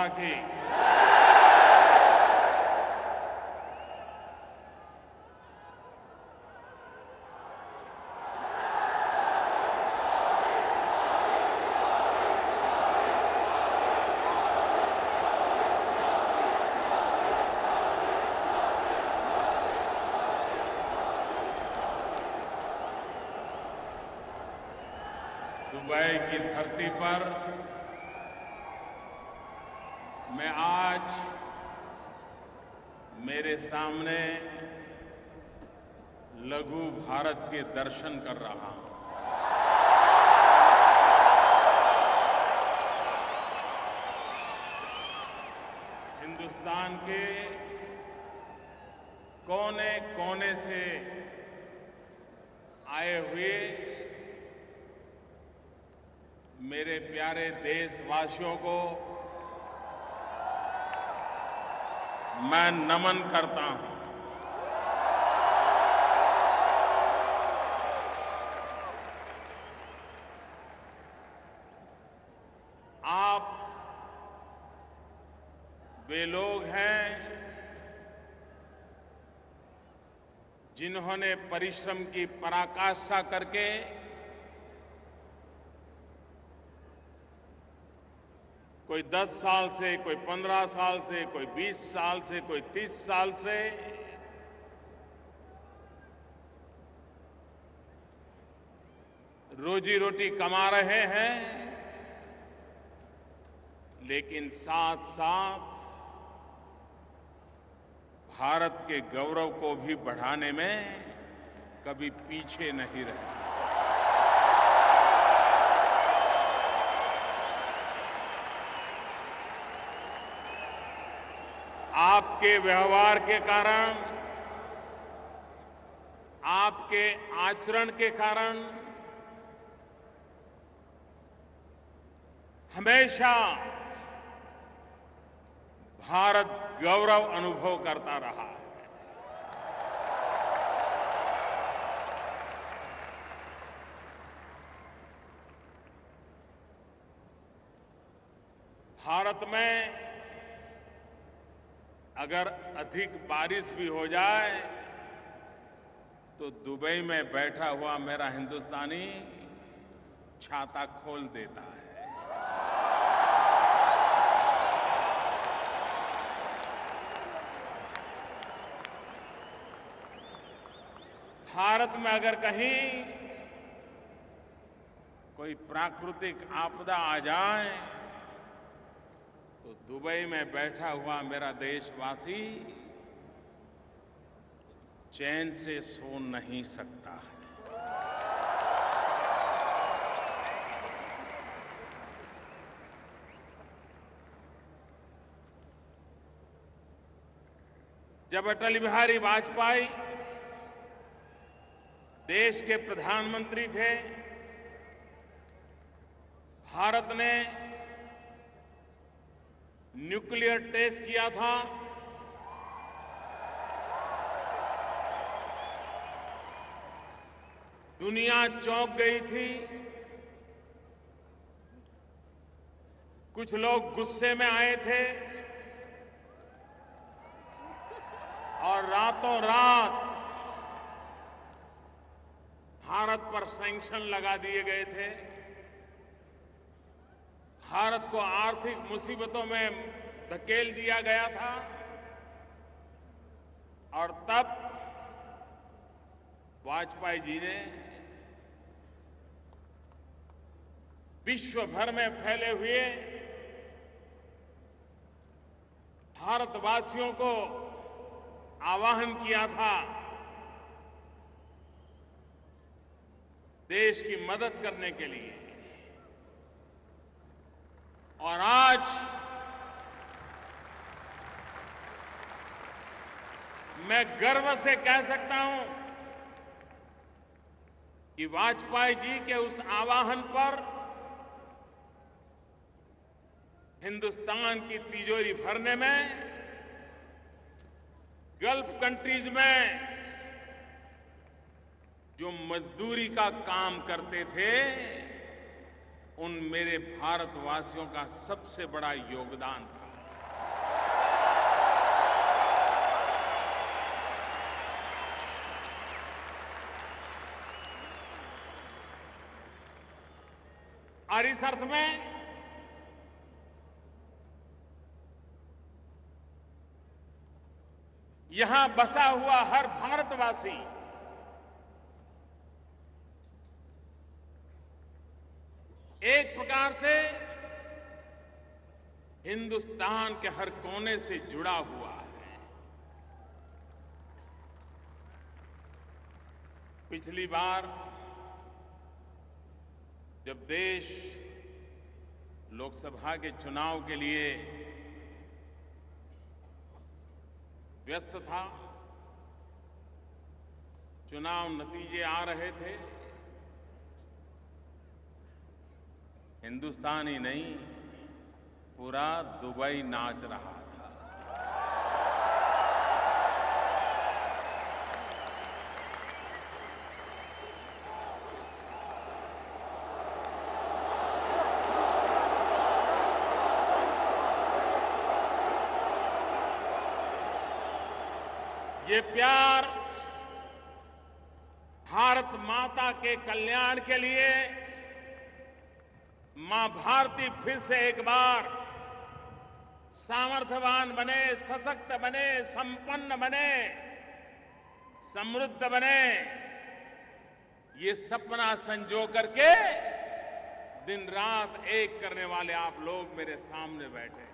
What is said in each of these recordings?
माता की। दुबई की धरती पर मैं आज मेरे सामने लघु भारत के दर्शन कर रहा हूं। हिंदुस्तान के कोने कोने से आए हुए मेरे प्यारे देशवासियों को मैं नमन करता हूं। आप वे लोग हैं जिन्होंने परिश्रम की पराकाष्ठा करके कोई 10 साल से, कोई 15 साल से, कोई 20 साल से, कोई 30 साल से रोजी रोटी कमा रहे हैं, लेकिन साथ साथ भारत के गौरव को भी बढ़ाने में कभी पीछे नहीं रहे। आपके व्यवहार के कारण, आपके आचरण के कारण हमेशा भारत गौरव अनुभव करता रहा है। भारत में अगर अधिक बारिश भी हो जाए तो दुबई में बैठा हुआ मेरा हिंदुस्तानी छाता खोल देता है। भारत में अगर कहीं कोई प्राकृतिक आपदा आ जाए तो दुबई में बैठा हुआ मेरा देशवासी चैन से सो नहीं सकता। जब अटल बिहारी वाजपेयी देश के प्रधानमंत्री थे, भारत ने न्यूक्लियर टेस्ट किया था। दुनिया चौंक गई थी। कुछ लोग गुस्से में आए थे और रातों रात भारत पर सैंक्शन लगा दिए गए थे। भारत को आर्थिक मुसीबतों में धकेल दिया गया था और तब वाजपेयी जी ने विश्व भर में फैले हुए भारतवासियों को आह्वान किया था देश की मदद करने के लिए। और आज मैं गर्व से कह सकता हूं कि वाजपेयी जी के उस आह्वान पर हिंदुस्तान की तिजोरी भरने में गल्फ कंट्रीज में जो मजदूरी का काम करते थे, उन मेरे भारतवासियों का सबसे बड़ा योगदान था। और इस अर्थ में यहां बसा हुआ हर भारतवासी एक प्रकार से हिंदुस्तान के हर कोने से जुड़ा हुआ है। पिछली बार जब देश लोकसभा के चुनाव के लिए व्यस्त था, चुनाव नतीजे आ रहे थे, हिंदुस्तान ही नहीं पूरा दुबई नाच रहा था। ये प्यार भारत माता के कल्याण के लिए मां भारती फिर से एक बार सामर्थ्यवान बने, सशक्त बने, संपन्न बने, समृद्ध बने, ये सपना संजो करके दिन रात एक करने वाले आप लोग मेरे सामने बैठे।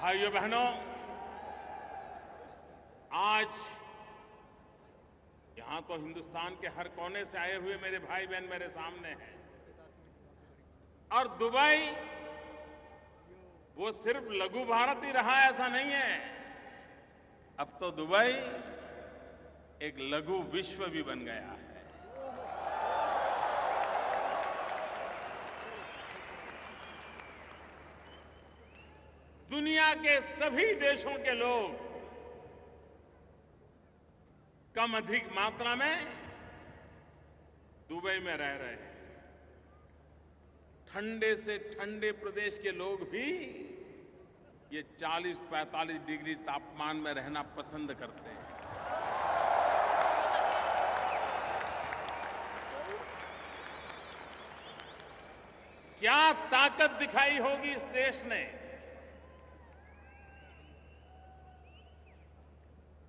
भाइयों बहनों, आज यहां तो हिंदुस्तान के हर कोने से आए हुए मेरे भाई बहन मेरे सामने हैं, और दुबई वो सिर्फ लघु भारत ही रहा ऐसा नहीं है। अब तो दुबई एक लघु विश्व भी बन गया है। दुनिया के सभी देशों के लोग कम अधिक मात्रा में दुबई में रह रहे हैं। ठंडे से ठंडे प्रदेश के लोग भी ये 40-45 डिग्री तापमान में रहना पसंद करते हैं। क्या ताकत दिखाई होगी इस देश ने,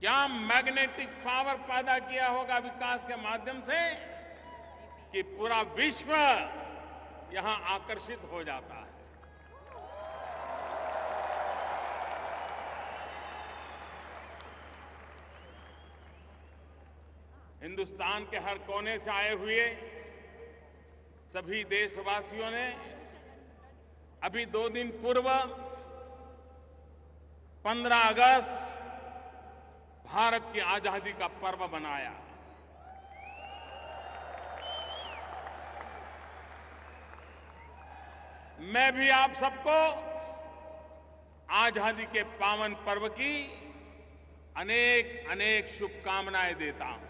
क्या मैग्नेटिक पावर पैदा किया होगा विकास के माध्यम से कि पूरा विश्व यहां आकर्षित हो जाता है। हिंदुस्तान के हर कोने से आए हुए सभी देशवासियों ने अभी 2 दिन पूर्व 15 अगस्त भारत की आजादी का पर्व मनाया। मैं भी आप सबको आजादी के पावन पर्व की अनेक अनेक शुभकामनाएं देता हूं।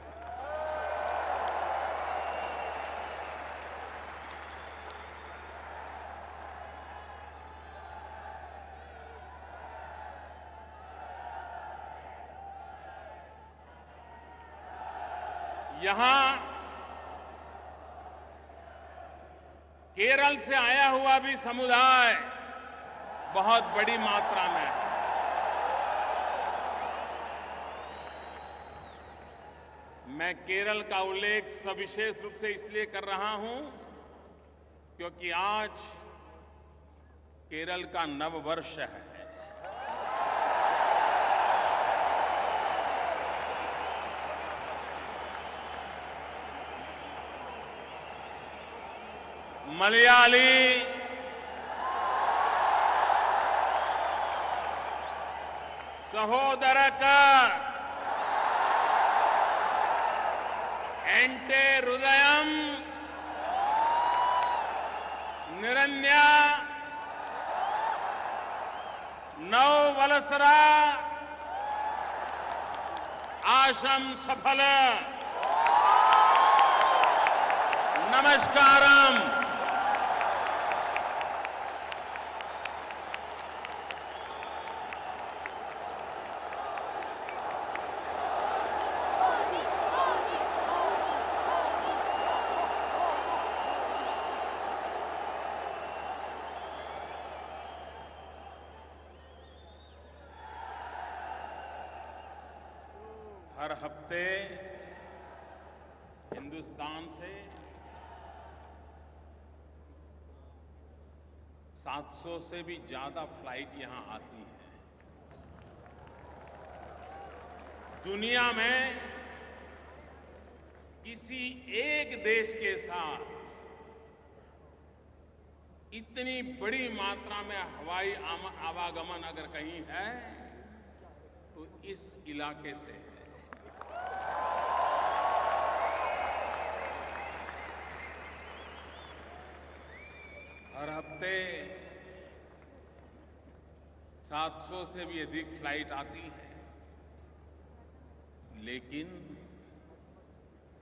यहां केरल से आया हुआ भी समुदाय बहुत बड़ी मात्रा में है। मैं केरल का उल्लेख सविशेष रूप से इसलिए कर रहा हूं क्योंकि आज केरल का नव वर्ष है। मलयाली, सहोदरक, एंटे हृदयम, निरन्या, नव वलसरा, आशम सफल, नमस्कारम। हर हफ्ते हिंदुस्तान से 700 से भी ज्यादा फ्लाइट यहां आती हैं। दुनिया में किसी एक देश के साथ इतनी बड़ी मात्रा में हवाई आवागमन अगर कहीं है तो इस इलाके से है। हर हफ्ते 700 से भी अधिक फ्लाइट आती है, लेकिन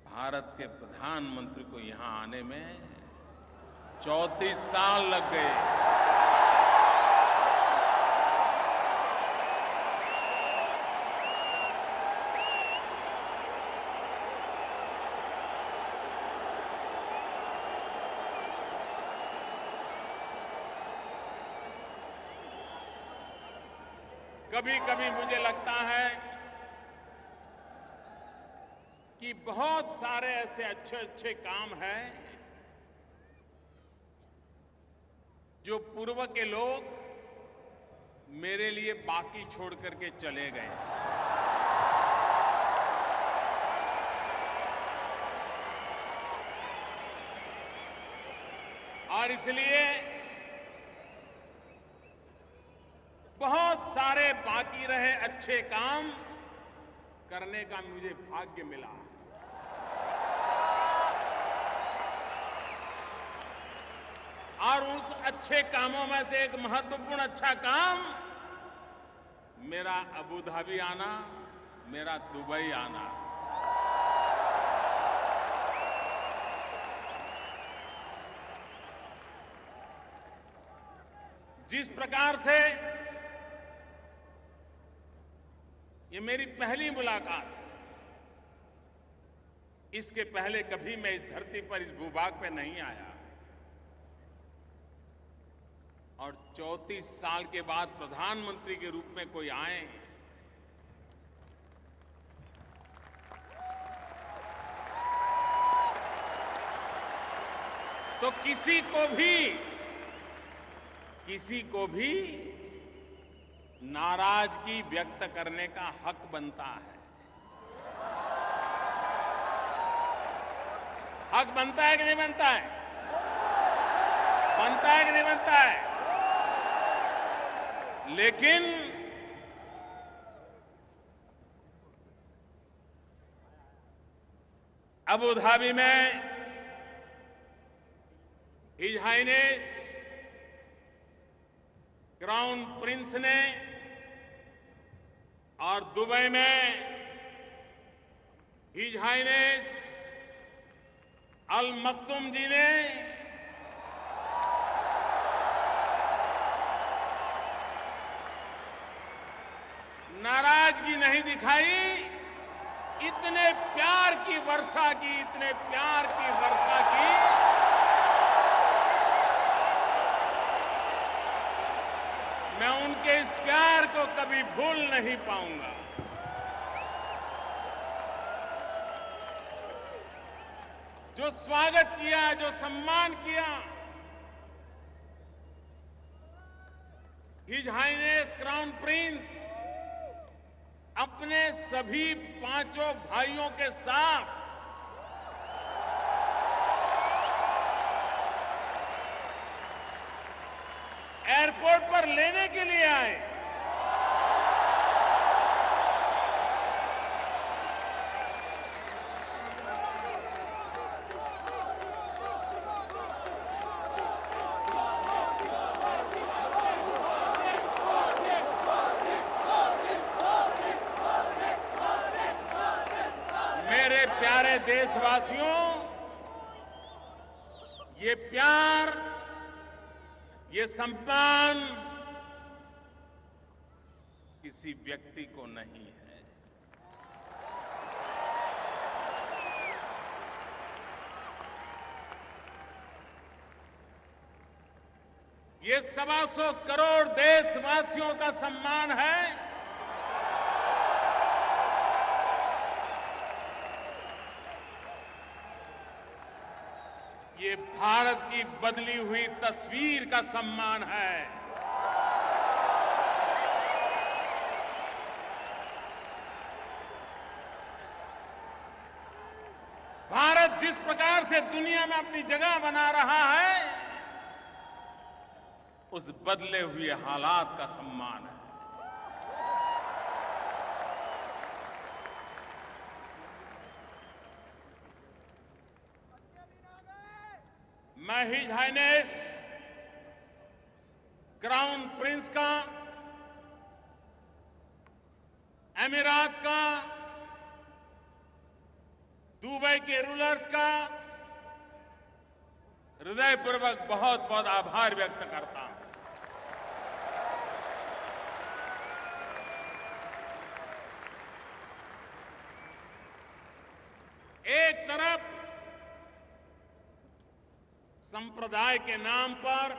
भारत के प्रधानमंत्री को यहां आने में 34 साल लग गए। कभी कभी मुझे लगता है कि बहुत सारे ऐसे अच्छे अच्छे काम हैं जो पूर्व के लोग मेरे लिए बाकी छोड़ करके चले गए। और इसलिए बहुत सारे बाकी रहे अच्छे काम करने का मुझे भाग्य मिला। और उस अच्छे कामों में से एक महत्वपूर्ण अच्छा काम मेरा अबू धाबी आना, मेरा दुबई आना। जिस प्रकार से ये मेरी पहली मुलाकात है, इसके पहले कभी मैं इस धरती पर, इस भूभाग पे नहीं आया, और 34 साल के बाद प्रधानमंत्री के रूप में कोई आए तो किसी को भी नाराजगी व्यक्त करने का हक बनता है। हक बनता है कि नहीं बनता है? बनता है कि नहीं बनता है? लेकिन अबू धाबी में हिज हाइनेस क्राउन प्रिंस ने और दुबई में हिज हाइनेस अल मक्तुम जी ने नाराजगी नहीं दिखाई। इतने प्यार की वर्षा की, इतने प्यार की वर्षा की, मैं उनके इस प्यार को कभी भूल नहीं पाऊंगा। जो स्वागत किया, जो सम्मान किया, हिज हाइनेस क्राउन प्रिंस अपने सभी 5 भाइयों के साथ एयरपोर्ट पर लेने के लिए आए। मेरे प्यारे देशवासियों, ये प्यार, ये सम्मान किसी व्यक्ति को नहीं है। ये 125 करोड़ देशवासियों का सम्मान है। ये भारत की बदली हुई तस्वीर का सम्मान है। भारत जिस प्रकार से दुनिया में अपनी जगह बना रहा है, उस बदले हुए हालात का सम्मान है। मैं हिज हाइनेस क्राउन प्रिंस का, अमीरात का, दुबई के रूलर्स का हृदयपूर्वक बहुत बहुत आभार व्यक्त करता हूं। एक तरफ संप्रदाय के नाम पर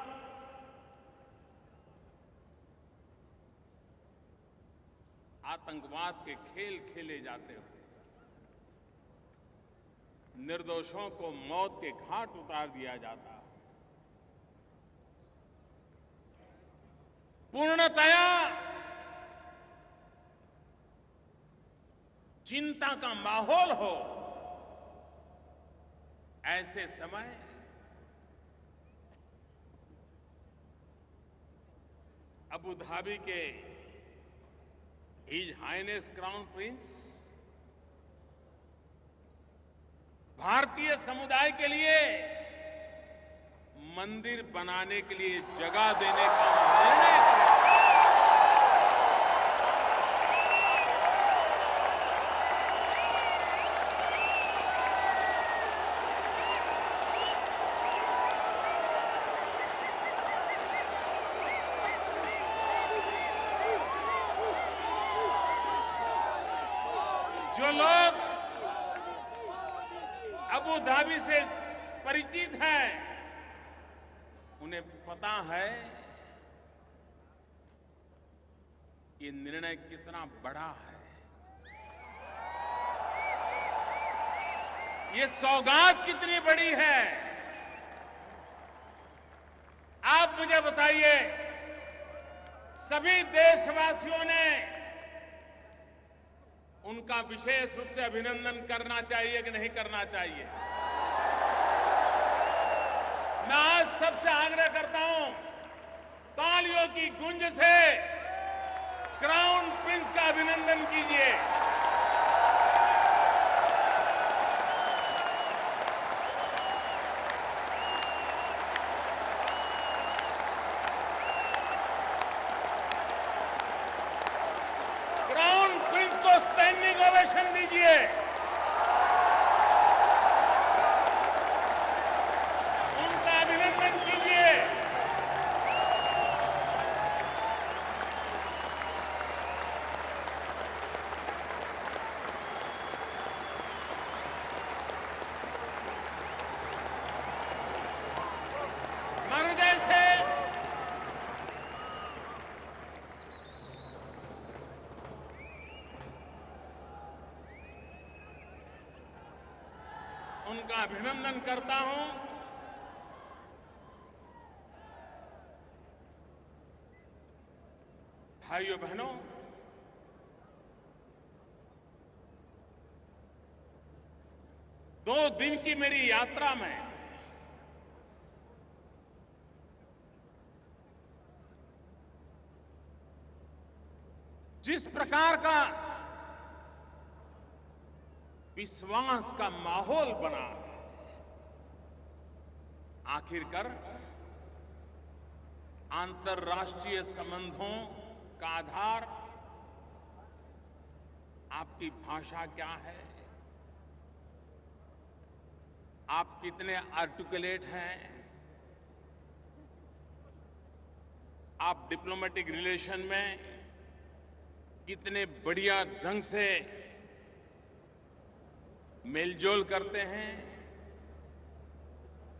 आतंकवाद के खेल खेले जाते हुए निर्दोषों को मौत के घाट उतार दिया जाता, पूर्णतया चिंता का माहौल हो, ऐसे समय अबू धाबी के हिज हाइनेस क्राउन प्रिंस भारतीय समुदाय के लिए मंदिर बनाने के लिए जगह देने का निर्णय किया। जो लोग अबू धाबी से परिचित हैं, उन्हें पता है ये निर्णय कितना बड़ा है, ये सौगात कितनी बड़ी है। आप मुझे बताइए, सभी देशवासियों ने उनका विशेष रूप से अभिनंदन करना चाहिए कि नहीं करना चाहिए? मैं आज सबसे आग्रह करता हूं, तालियों की गूंज से क्राउन प्रिंस का अभिनंदन कीजिए। क्राउन प्रिंस को स्टैंडिंग ओवेशन दीजिए। उनका अभिनंदन कीजिए। मैं हृदय से उनका अभिनंदन करता हूं। भाइयों बहनों, दो दिन की मेरी यात्रा में जिस प्रकार का विश्वास का माहौल बना, आखिरकार अंतर्राष्ट्रीय संबंधों का आधार आपकी भाषा क्या है, आप कितने आर्टिकुलेट हैं, आप डिप्लोमेटिक रिलेशन में कितने बढ़िया ढंग से मेलजोल करते हैं,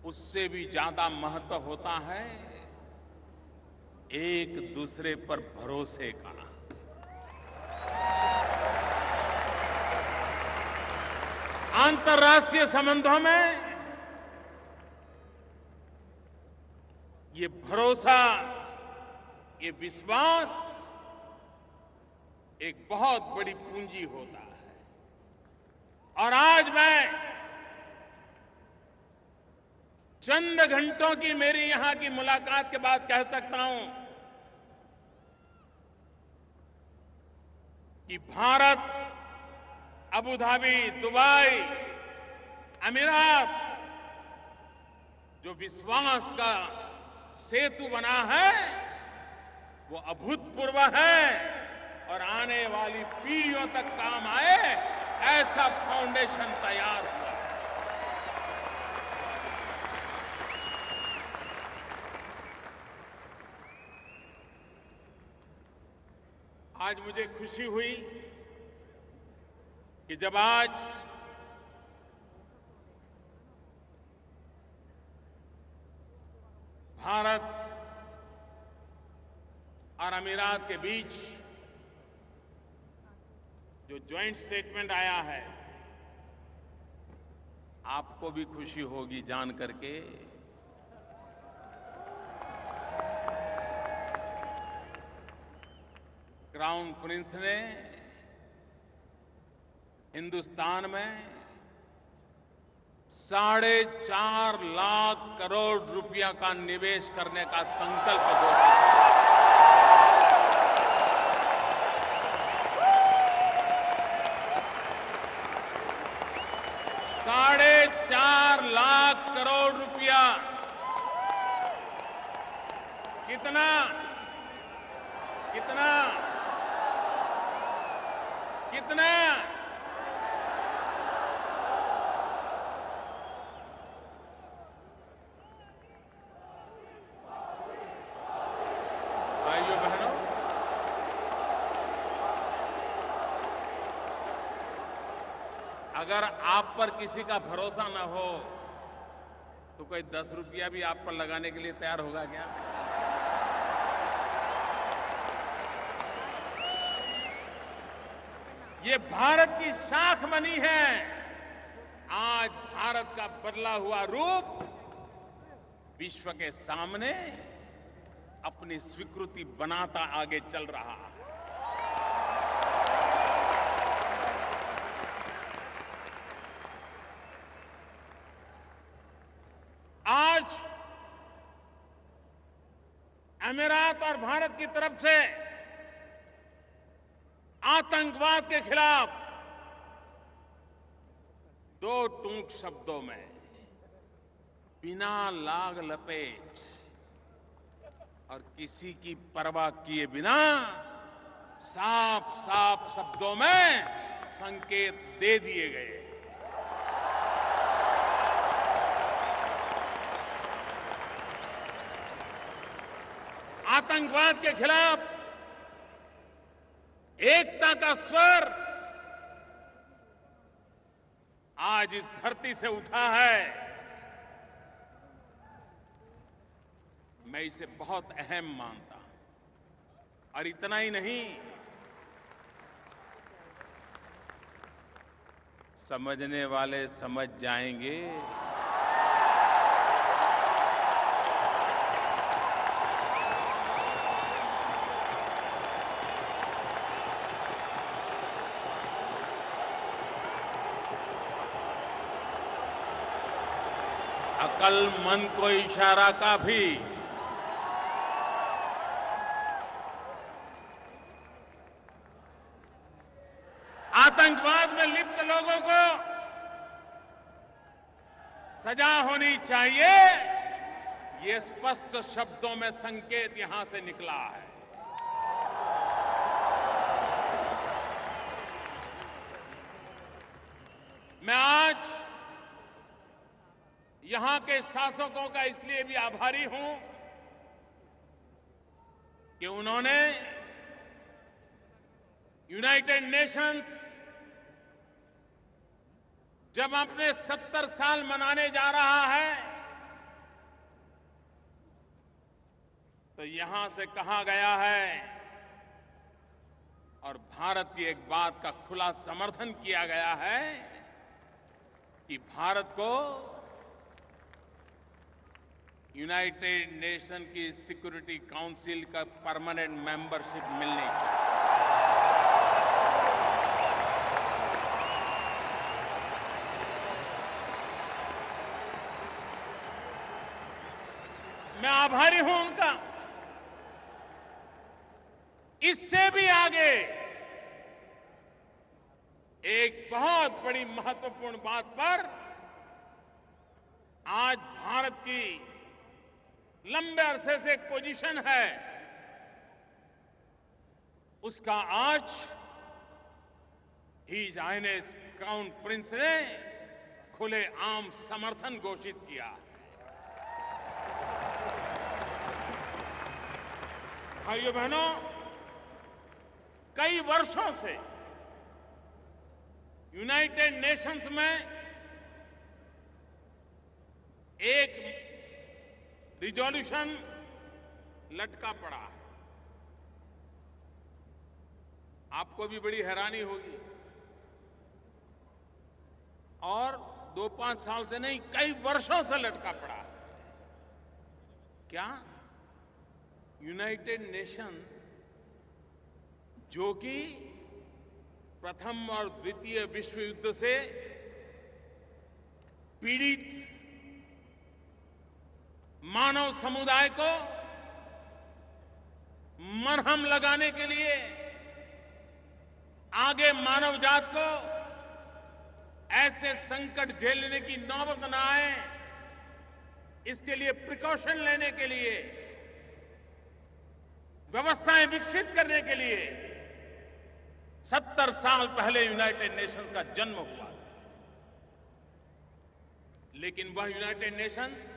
उससे भी ज्यादा महत्व होता है एक दूसरे पर भरोसे का। अंतर्राष्ट्रीय संबंधों में ये भरोसा, ये विश्वास एक बहुत बड़ी पूंजी होता है। और आज मैं चंद घंटों की मेरी यहां की मुलाकात के बाद कह सकता हूं कि भारत, अबू धाबी, दुबई, अमीरात जो विश्वास का सेतु बना है वो अभूतपूर्व है और आने वाली पीढ़ियों तक काम आए ऐसा फाउंडेशन तैयार हुआ है। आज मुझे खुशी हुई कि जब आज भारत और अमीरात के बीच जो ज्वाइंट स्टेटमेंट आया है, आपको भी खुशी होगी जान करके क्राउन प्रिंस ने हिंदुस्तान में 4.5 लाख करोड़ रुपया का निवेश करने का संकल्प घोषित किया। 4.5 लाख करोड़ रुपया। कितना कितना कितना? भाइयों बहनों, अगर आप पर किसी का भरोसा न हो तो कोई 10 रुपया भी आप पर लगाने के लिए तैयार होगा क्या? ये भारत की शाख बनी है। आज भारत का बदला हुआ रूप विश्व के सामने अपनी स्वीकृति बनाता आगे चल रहा है। आज अमीरात और भारत की तरफ से आतंकवाद के खिलाफ 2 टूक शब्दों में बिना लाग लपेट और किसी की परवाह किए बिना साफ साफ शब्दों में संकेत दे दिए गए। आतंकवाद के खिलाफ एकता का स्वर आज इस धरती से उठा है। मैं इसे बहुत अहम मानता हूं। और इतना ही नहीं, समझने वाले समझ जाएंगे। अक्लमंद को इशारा काफी। आतंकवाद में लिप्त लोगों को सजा होनी चाहिए, ये स्पष्ट शब्दों में संकेत यहां से निकला है। मैं आज यहां के शासकों का इसलिए भी आभारी हूं कि उन्होंने यूनाइटेड नेशंस जब अपने 70 साल मनाने जा रहा है तो यहां से कहा गया है और भारत की एक बात का खुला समर्थन किया गया है कि भारत को यूनाइटेड नेशन की सिक्योरिटी काउंसिल का परमानेंट मेंबरशिप मिलने की। मैं आभारी हूं उनका। इससे भी आगे एक बहुत बड़ी महत्वपूर्ण बात पर आज भारत की लंबे अरसे से एक पोजीशन है, उसका आज हिज हाइनेस क्राउन प्रिंस ने खुले आम समर्थन घोषित किया है। भाइयों बहनों, कई वर्षों से यूनाइटेड नेशंस में एक रिजोल्यूशन लटका पड़ा है। आपको भी बड़ी हैरानी होगी, और 2-5 साल से नहीं, कई वर्षों से लटका पड़ा है। क्या यूनाइटेड नेशन, जो कि प्रथम और द्वितीय विश्व युद्ध से पीड़ित मानव समुदाय को मरहम लगाने के लिए, आगे मानव जात को ऐसे संकट झेलने की नौबत न आए, इसके लिए प्रिकॉशन लेने के लिए, व्यवस्थाएं विकसित करने के लिए 70 साल पहले यूनाइटेड नेशंस का जन्म हुआ। लेकिन वह यूनाइटेड नेशंस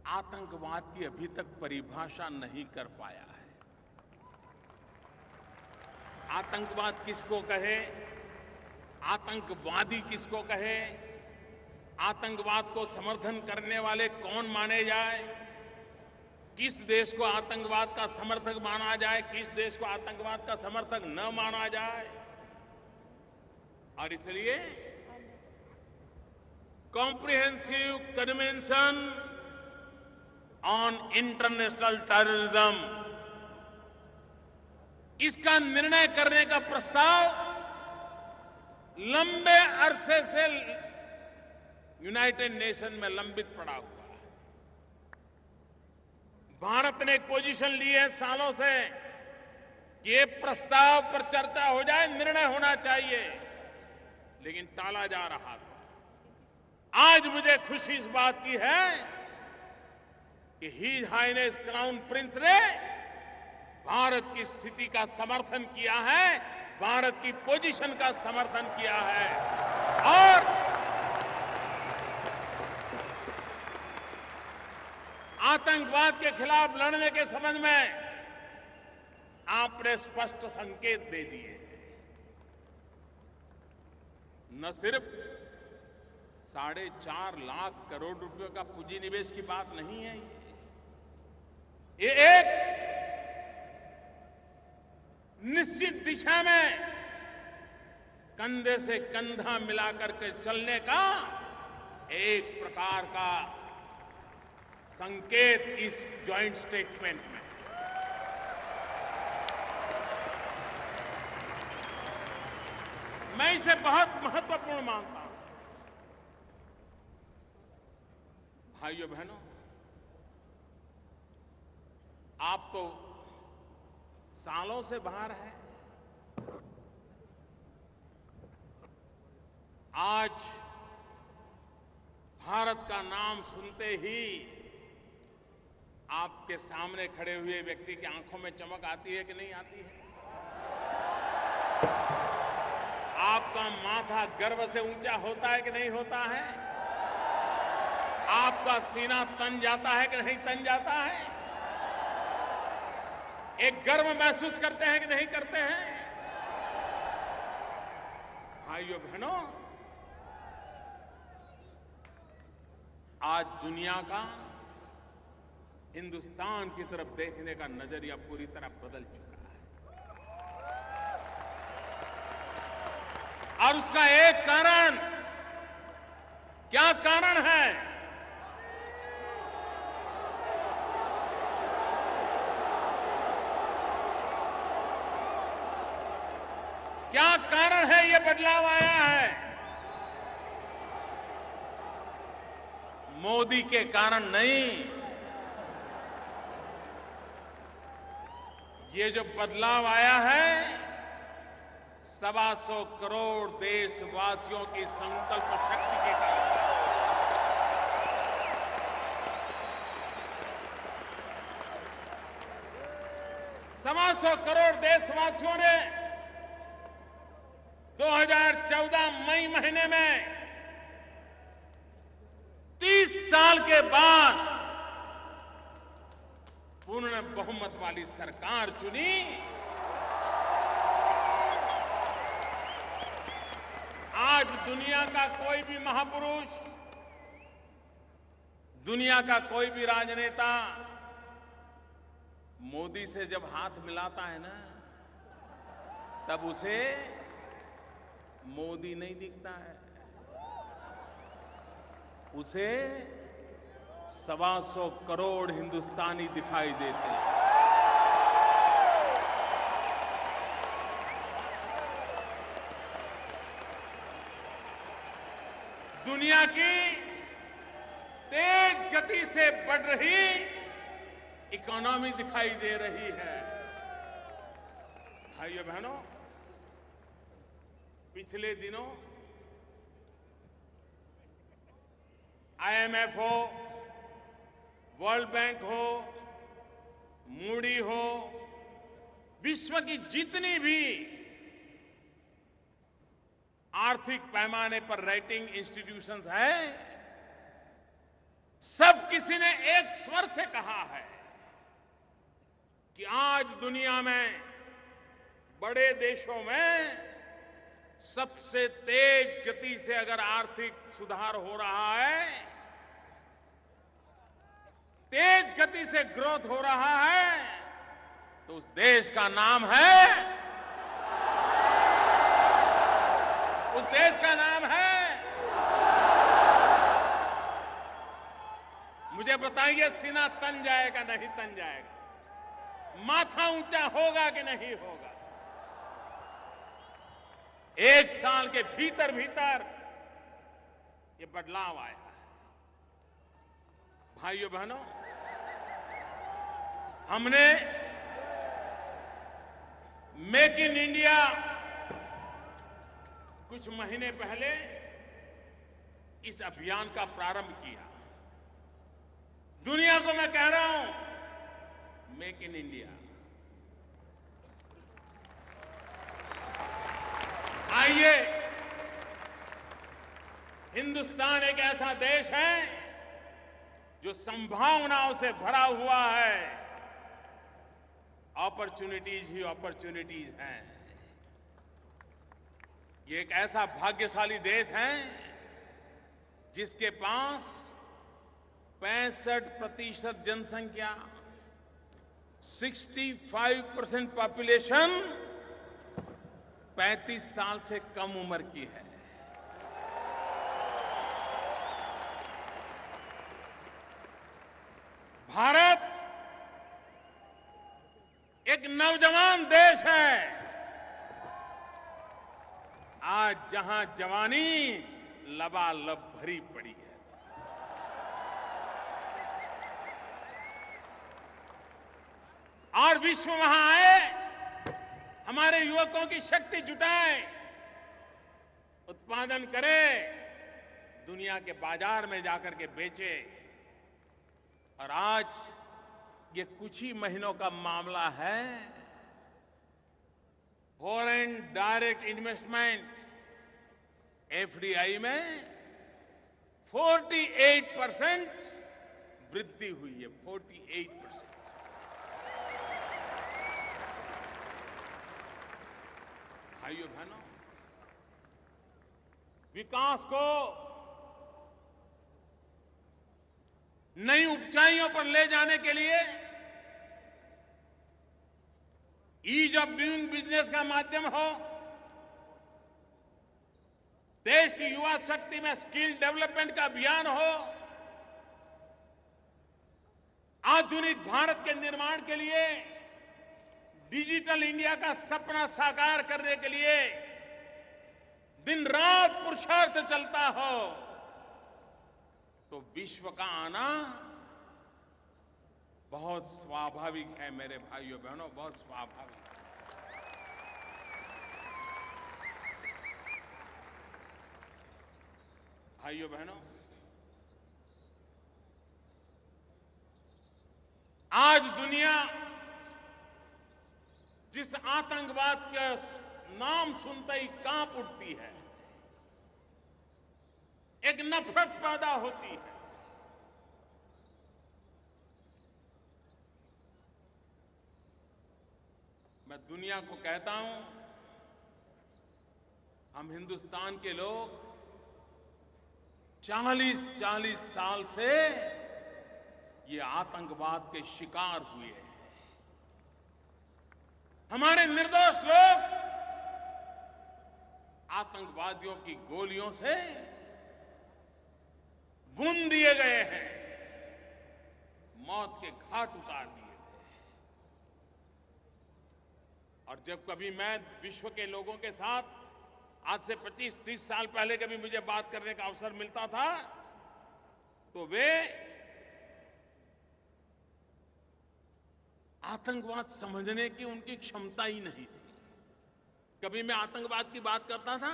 आतंकवाद की अभी तक परिभाषा नहीं कर पाया है। आतंकवाद किसको कहे, आतंकवादी किसको कहे, आतंकवाद को समर्थन करने वाले कौन माने जाए, किस देश को आतंकवाद का समर्थक माना जाए, किस देश को आतंकवाद का समर्थक न माना जाए। और इसलिए comprehensive convention on international terrorism, इसका निर्णय करने का प्रस्ताव लंबे अरसे से यूनाइटेड नेशन में लंबित पड़ा हुआ है। भारत ने एक पोजीशन ली है सालों से कि ये प्रस्ताव पर चर्चा हो जाए, निर्णय होना चाहिए, लेकिन टाला जा रहा था। आज मुझे खुशी इस बात की है कि हिज हाइनेस क्राउन प्रिंस ने भारत की स्थिति का समर्थन किया है, भारत की पोजीशन का समर्थन किया है। और आतंकवाद के खिलाफ लड़ने के संबंध में आपने स्पष्ट संकेत दे दिए। न सिर्फ 4.5 लाख करोड़ रुपए का पूंजी निवेश की बात नहीं है, ये एक निश्चित दिशा में कंधे से कंधा मिलाकर के चलने का एक प्रकार का संकेत इस जॉइंट स्टेटमेंट में। मैं इसे बहुत महत्वपूर्ण मानता हूं। भाइयों बहनों, आप तो सालों से बाहर हैं, आज भारत का नाम सुनते ही आपके सामने खड़े हुए व्यक्ति की आंखों में चमक आती है कि नहीं आती है? आपका माथा गर्व से ऊंचा होता है कि नहीं होता है? आपका सीना तन जाता है कि नहीं तन जाता है? एक गर्व महसूस करते हैं कि नहीं करते हैं? भाइयों बहनों, आज दुनिया का हिंदुस्तान की तरफ देखने का नजरिया पूरी तरह बदल चुका है। और उसका एक कारण, क्या कारण है? क्या कारण है ये बदलाव आया है? मोदी के कारण नहीं। ये जो बदलाव आया है 125 करोड़ देशवासियों की संकल्प शक्ति के कारण। 125 करोड़ देशवासियों ने 2014 मई महीने में 30 साल के बाद पूर्ण बहुमत वाली सरकार चुनी। आज दुनिया का कोई भी महापुरुष, दुनिया का कोई भी राजनेता मोदी से जब हाथ मिलाता है ना, तब उसे मोदी नहीं दिखता है, उसे 125 करोड़ हिंदुस्तानी दिखाई देते हैं। दुनिया की तेज गति से बढ़ रही इकोनॉमी दिखाई दे रही है। भाइयों बहनों, पिछले दिनों IMF हो, वर्ल्ड बैंक हो, मूडी हो, विश्व की जितनी भी आर्थिक पैमाने पर रेटिंग इंस्टीट्यूशंस हैं, सब किसी ने एक स्वर से कहा है कि आज दुनिया में बड़े देशों में सबसे तेज गति से अगर आर्थिक सुधार हो रहा है, तेज गति से ग्रोथ हो रहा है, तो उस देश का नाम है, उस देश का नाम है, मुझे बताइए सीना तन जाएगा नहीं तन जाएगा, माथा ऊंचा होगा कि नहीं होगा? एक साल के भीतर भीतर ये बदलाव आया है। भाइयों बहनों, हमने मेक इन इंडिया कुछ महीने पहले इस अभियान का प्रारंभ किया। दुनिया को मैं कह रहा हूं, मेक इन इंडिया। आइए, हिंदुस्तान एक ऐसा देश है जो संभावनाओं से भरा हुआ है। अपॉर्चुनिटीज ही अपॉर्चुनिटीज हैं। ये एक ऐसा भाग्यशाली देश है जिसके पास 65% जनसंख्या, 65% पॉपुलेशन 35 साल से कम उम्र की है। भारत एक नौजवान देश है। आज जहां जवानी लबालब भरी पड़ी है, और विश्व वहां आए, हमारे युवकों की शक्ति जुटाए, उत्पादन करे, दुनिया के बाजार में जाकर के बेचे। और आज ये कुछ ही महीनों का मामला है, फॉरेन डायरेक्ट इन्वेस्टमेंट FDI में 48% वृद्धि हुई है। 48%। भाइयों बहनों, विकास को नई ऊंचाइयों पर ले जाने के लिए ईज ऑफ डूइंग बिजनेस का माध्यम हो, देश की युवा शक्ति में स्किल डेवलपमेंट का अभियान हो, आधुनिक भारत के निर्माण के लिए डिजिटल इंडिया का सपना साकार करने के लिए दिन रात पुरुषार्थ चलता हो तो विश्व का आना बहुत स्वाभाविक है मेरे भाइयों बहनों, बहुत स्वाभाविक है। भाइयों बहनों, आज दुनिया जिस आतंकवाद के नाम सुनते ही कांप उठती है, एक नफरत पैदा होती है। मैं दुनिया को कहता हूं, हम हिंदुस्तान के लोग 40-40 साल से ये आतंकवाद के शिकार हुए हैं। हमारे निर्दोष लोग आतंकवादियों की गोलियों से भून दिए गए हैं, मौत के घाट उतार दिए गए। और जब कभी मैं विश्व के लोगों के साथ आज से 25-30 साल पहले कभी मुझे बात करने का अवसर मिलता था तो वे आतंकवाद समझने की उनकी क्षमता ही नहीं थी। कभी मैं आतंकवाद की बात करता था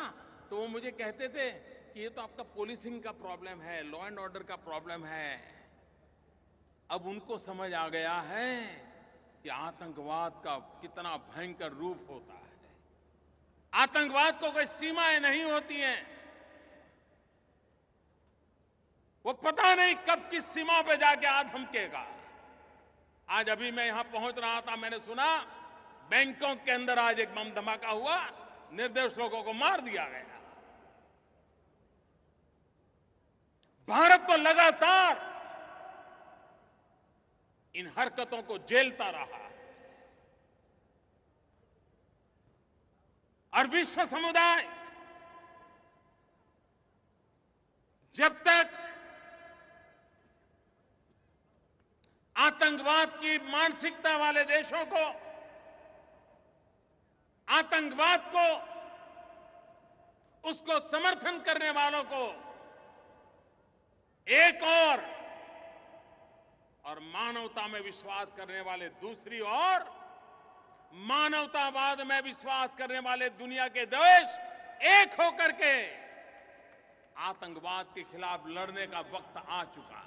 तो वो मुझे कहते थे कि ये तो आपका पुलिसिंग का प्रॉब्लम है, लॉ एंड ऑर्डर का प्रॉब्लम है। अब उनको समझ आ गया है कि आतंकवाद का कितना भयंकर रूप होता है। आतंकवाद को कोई सीमाएं नहीं होती हैं। वो पता नहीं कब किस सीमा पे जाके आ धमकेगा। आज अभी मैं यहां पहुंच रहा था, मैंने सुना बैंकॉक के अंदर आज एक बम धमाका हुआ, निर्दोष लोगों को मार दिया गया। भारत तो लगातार इन हरकतों को झेलता रहा और विश्व समुदाय जब तक आतंकवाद की मानसिकता वाले देशों को, आतंकवाद को, उसको समर्थन करने वालों को एक और मानवता में विश्वास करने वाले दूसरी ओर, मानवतावाद में विश्वास करने वाले दुनिया के देश एक होकर के आतंकवाद के खिलाफ लड़ने का वक्त आ चुका है।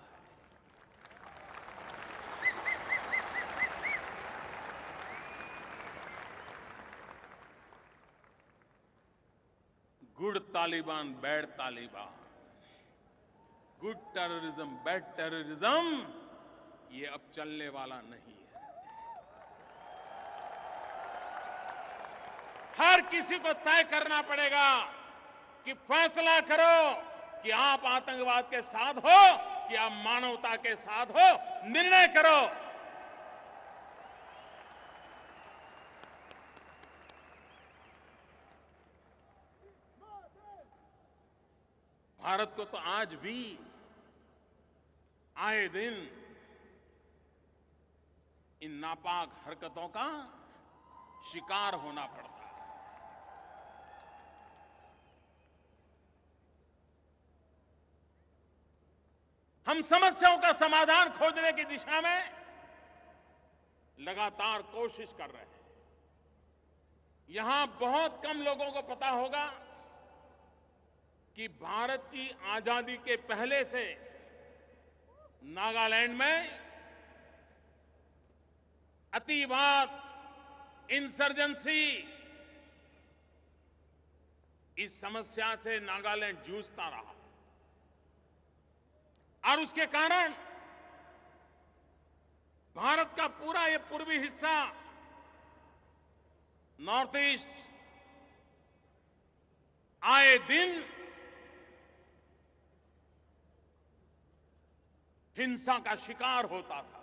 Good Taliban, bad Taliban, good terrorism, bad terrorism, ये अब चलने वाला नहीं है। हर किसी को तय करना पड़ेगा कि फैसला करो कि आप आतंकवाद के साथ हो कि आप मानवता के साथ हो। निर्णय करो। भारत को तो आज भी आए दिन इन नापाक हरकतों का शिकार होना पड़ता है। हम समस्याओं का समाधान खोजने की दिशा में लगातार कोशिश कर रहे हैं। यहां बहुत कम लोगों को पता होगा कि भारत की आजादी के पहले से नागालैंड में अतिवाद, इंसर्जेंसी, इस समस्या से नागालैंड जूझता रहा और उसके कारण भारत का पूरा ये पूर्वी हिस्सा, नॉर्थ ईस्ट, आए दिन हिंसा का शिकार होता था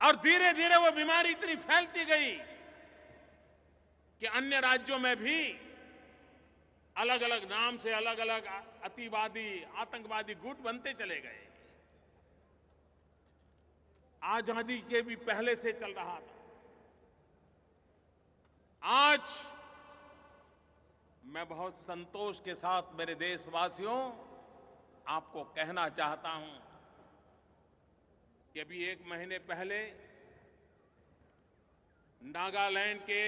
और धीरे धीरे वो बीमारी इतनी फैलती गई कि अन्य राज्यों में भी अलग अलग नाम से अलग अलग अतिवादी, आतंकवादी गुट बनते चले गए। आजादी के भी पहले से चल रहा था। आज मैं बहुत संतोष के साथ मेरे देशवासियों आपको कहना चाहता हूं कि अभी 1 महीने पहले नागालैंड के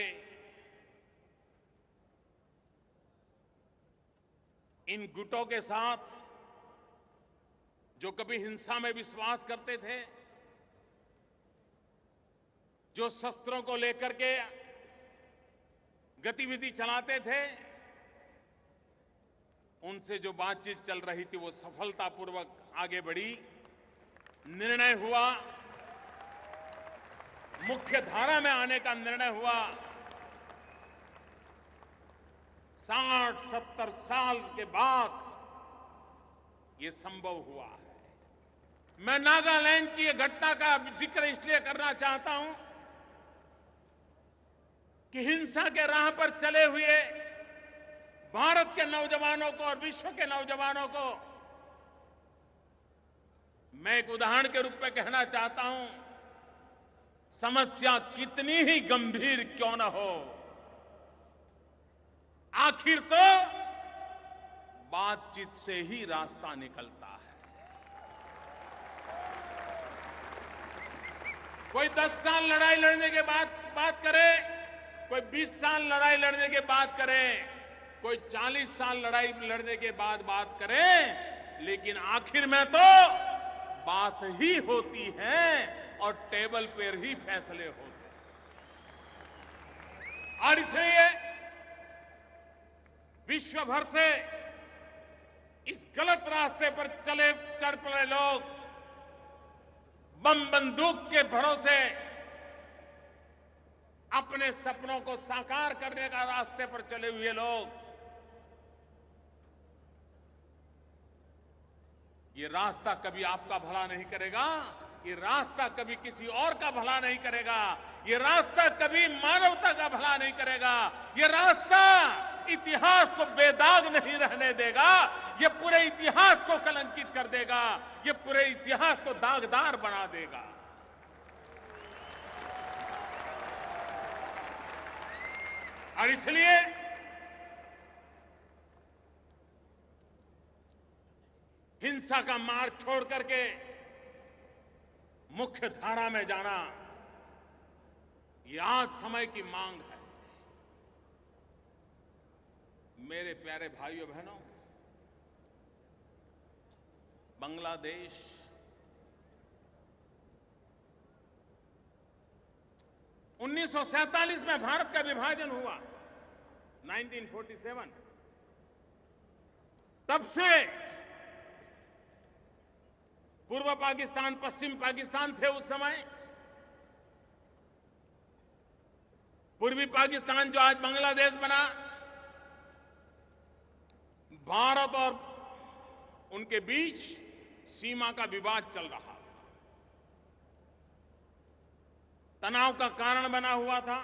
इन गुटों के साथ जो कभी हिंसा में विश्वास करते थे, जो शस्त्रों को लेकर के गतिविधि चलाते थे, उनसे जो बातचीत चल रही थी वो सफलतापूर्वक आगे बढ़ी। निर्णय हुआ, मुख्य धारा में आने का निर्णय हुआ। 60-70 साल के बाद ये संभव हुआ है। मैं नागालैंड की ये घटना का जिक्र इसलिए करना चाहता हूं कि हिंसा के राह पर चले हुए भारत के नौजवानों को और विश्व के नौजवानों को मैं एक उदाहरण के रूप में कहना चाहता हूं, समस्या कितनी ही गंभीर क्यों न हो, आखिर तो बातचीत से ही रास्ता निकलता है। कोई 10 साल लड़ाई लड़ने के बाद बात करे, कोई 20 साल लड़ाई लड़ने के बाद करे, कोई 40 साल लड़ाई लड़ने के बाद बात करे, लेकिन आखिर में तो बात ही होती है और टेबल पर ही फैसले होते हैं। और इसलिए विश्व भर से इस गलत रास्ते पर चल पड़े लोग, बम बंदूक के भरोसे अपने सपनों को साकार करने का रास्ते पर चले हुए लोग, ये रास्ता कभी आपका भला नहीं करेगा, ये रास्ता कभी किसी और का भला नहीं करेगा, ये रास्ता कभी मानवता का भला नहीं करेगा, ये रास्ता इतिहास को बेदाग नहीं रहने देगा, ये पूरे इतिहास को कलंकित कर देगा, ये पूरे इतिहास को दागदार बना देगा। और इसलिए हिंसा का मार्ग छोड़ करके मुख्य धारा में जाना, ये आज समय की मांग है। मेरे प्यारे भाइयों बहनों, बांग्लादेश (1947) में भारत का विभाजन हुआ, 1947। तब से पूर्व पाकिस्तान, पश्चिम पाकिस्तान थे उस समय। पूर्वी पाकिस्तान जो आज बांग्लादेश बना, भारत और उनके बीच सीमा का विवाद चल रहा था, तनाव का कारण बना हुआ था,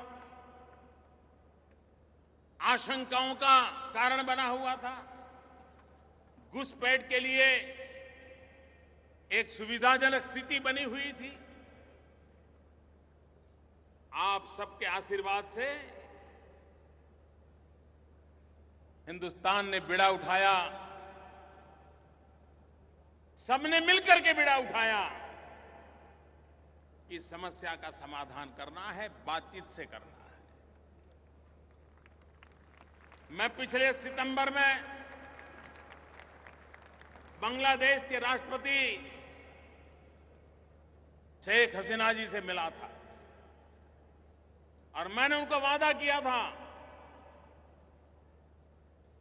आशंकाओं का कारण बना हुआ था। घुसपैठ के लिए एक सुविधाजनक स्थिति बनी हुई थी। आप सबके आशीर्वाद से हिंदुस्तान ने बीड़ा उठाया, सबने मिलकर के बीड़ा उठाया कि समस्या का समाधान करना है, बातचीत से करना है। मैं पिछले सितंबर में बांग्लादेश के राष्ट्रपति शेख हसीना जी से मिला था और मैंने उनको वादा किया था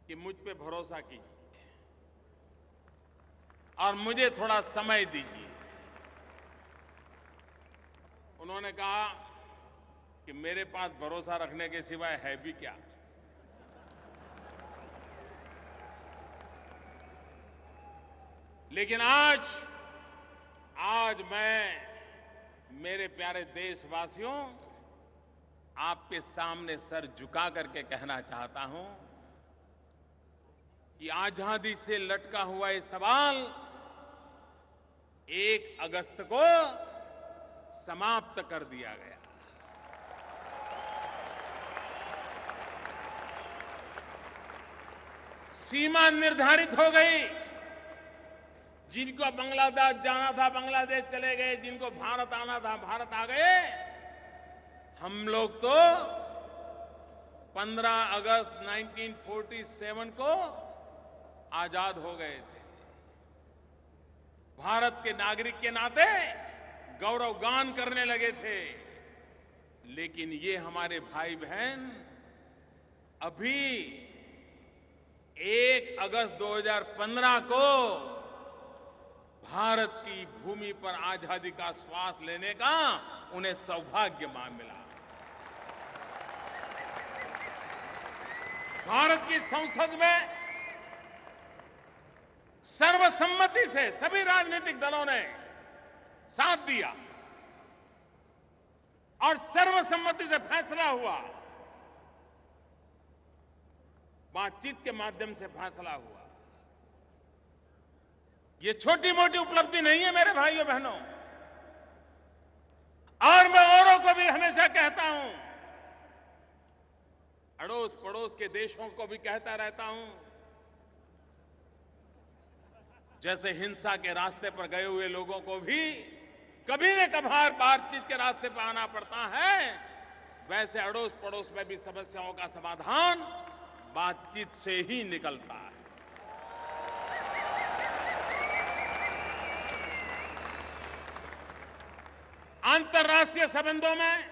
कि मुझ पे भरोसा कीजिए और मुझे थोड़ा समय दीजिए। उन्होंने कहा कि मेरे पास भरोसा रखने के सिवाय है भी क्या। लेकिन आज मैं मेरे प्यारे देशवासियों आपके सामने सर झुका करके कहना चाहता हूं कि आजादी से लटका हुआ ये सवाल 1 अगस्त को समाप्त कर दिया गया। सीमा निर्धारित हो गई। जिनको बांग्लादेश जाना था बांग्लादेश चले गए, जिनको भारत आना था भारत आ गए। हम लोग तो 15 अगस्त 1947 को आजाद हो गए थे। भारत के नागरिक के नाते गौरव गान करने लगे थे। लेकिन ये हमारे भाई बहन अभी 1 अगस्त 2015 को भारत की भूमि पर आजादी का श्वास लेने का उन्हें सौभाग्य मिला। भारत की संसद में सर्वसम्मति से सभी राजनीतिक दलों ने साथ दिया और सर्वसम्मति से फैसला हुआ, बातचीत के माध्यम से फैसला हुआ। ये छोटी मोटी उपलब्धि नहीं है मेरे भाइयों बहनों। और मैं औरों को भी हमेशा कहता हूं, अड़ोस पड़ोस के देशों को भी कहता रहता हूं, जैसे हिंसा के रास्ते पर गए हुए लोगों को भी कभी न कभार बातचीत के रास्ते पर आना पड़ता है, वैसे अड़ोस पड़ोस में भी समस्याओं का समाधान बातचीत से ही निकलता है। अंतर्राष्ट्रीय संबंधों में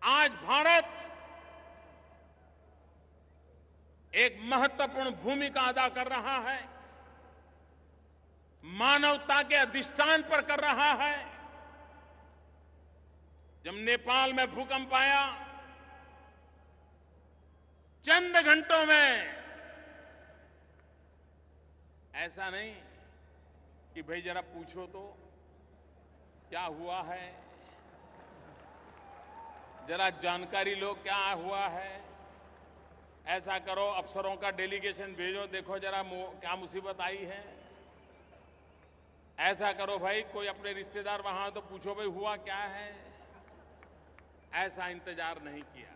आज भारत एक महत्वपूर्ण भूमिका अदा कर रहा है, मानवता के अधिष्ठान पर कर रहा है। जब नेपाल में भूकंप आया, चंद घंटों में, ऐसा नहीं कि भाई जरा पूछो तो क्या हुआ है, जरा जानकारी लो क्या हुआ है, ऐसा करो अफसरों का डेलीगेशन भेजो, देखो जरा क्या मुसीबत आई है, ऐसा करो भाई कोई अपने रिश्तेदार वहां तो पूछो भाई हुआ क्या है। ऐसा इंतजार नहीं किया।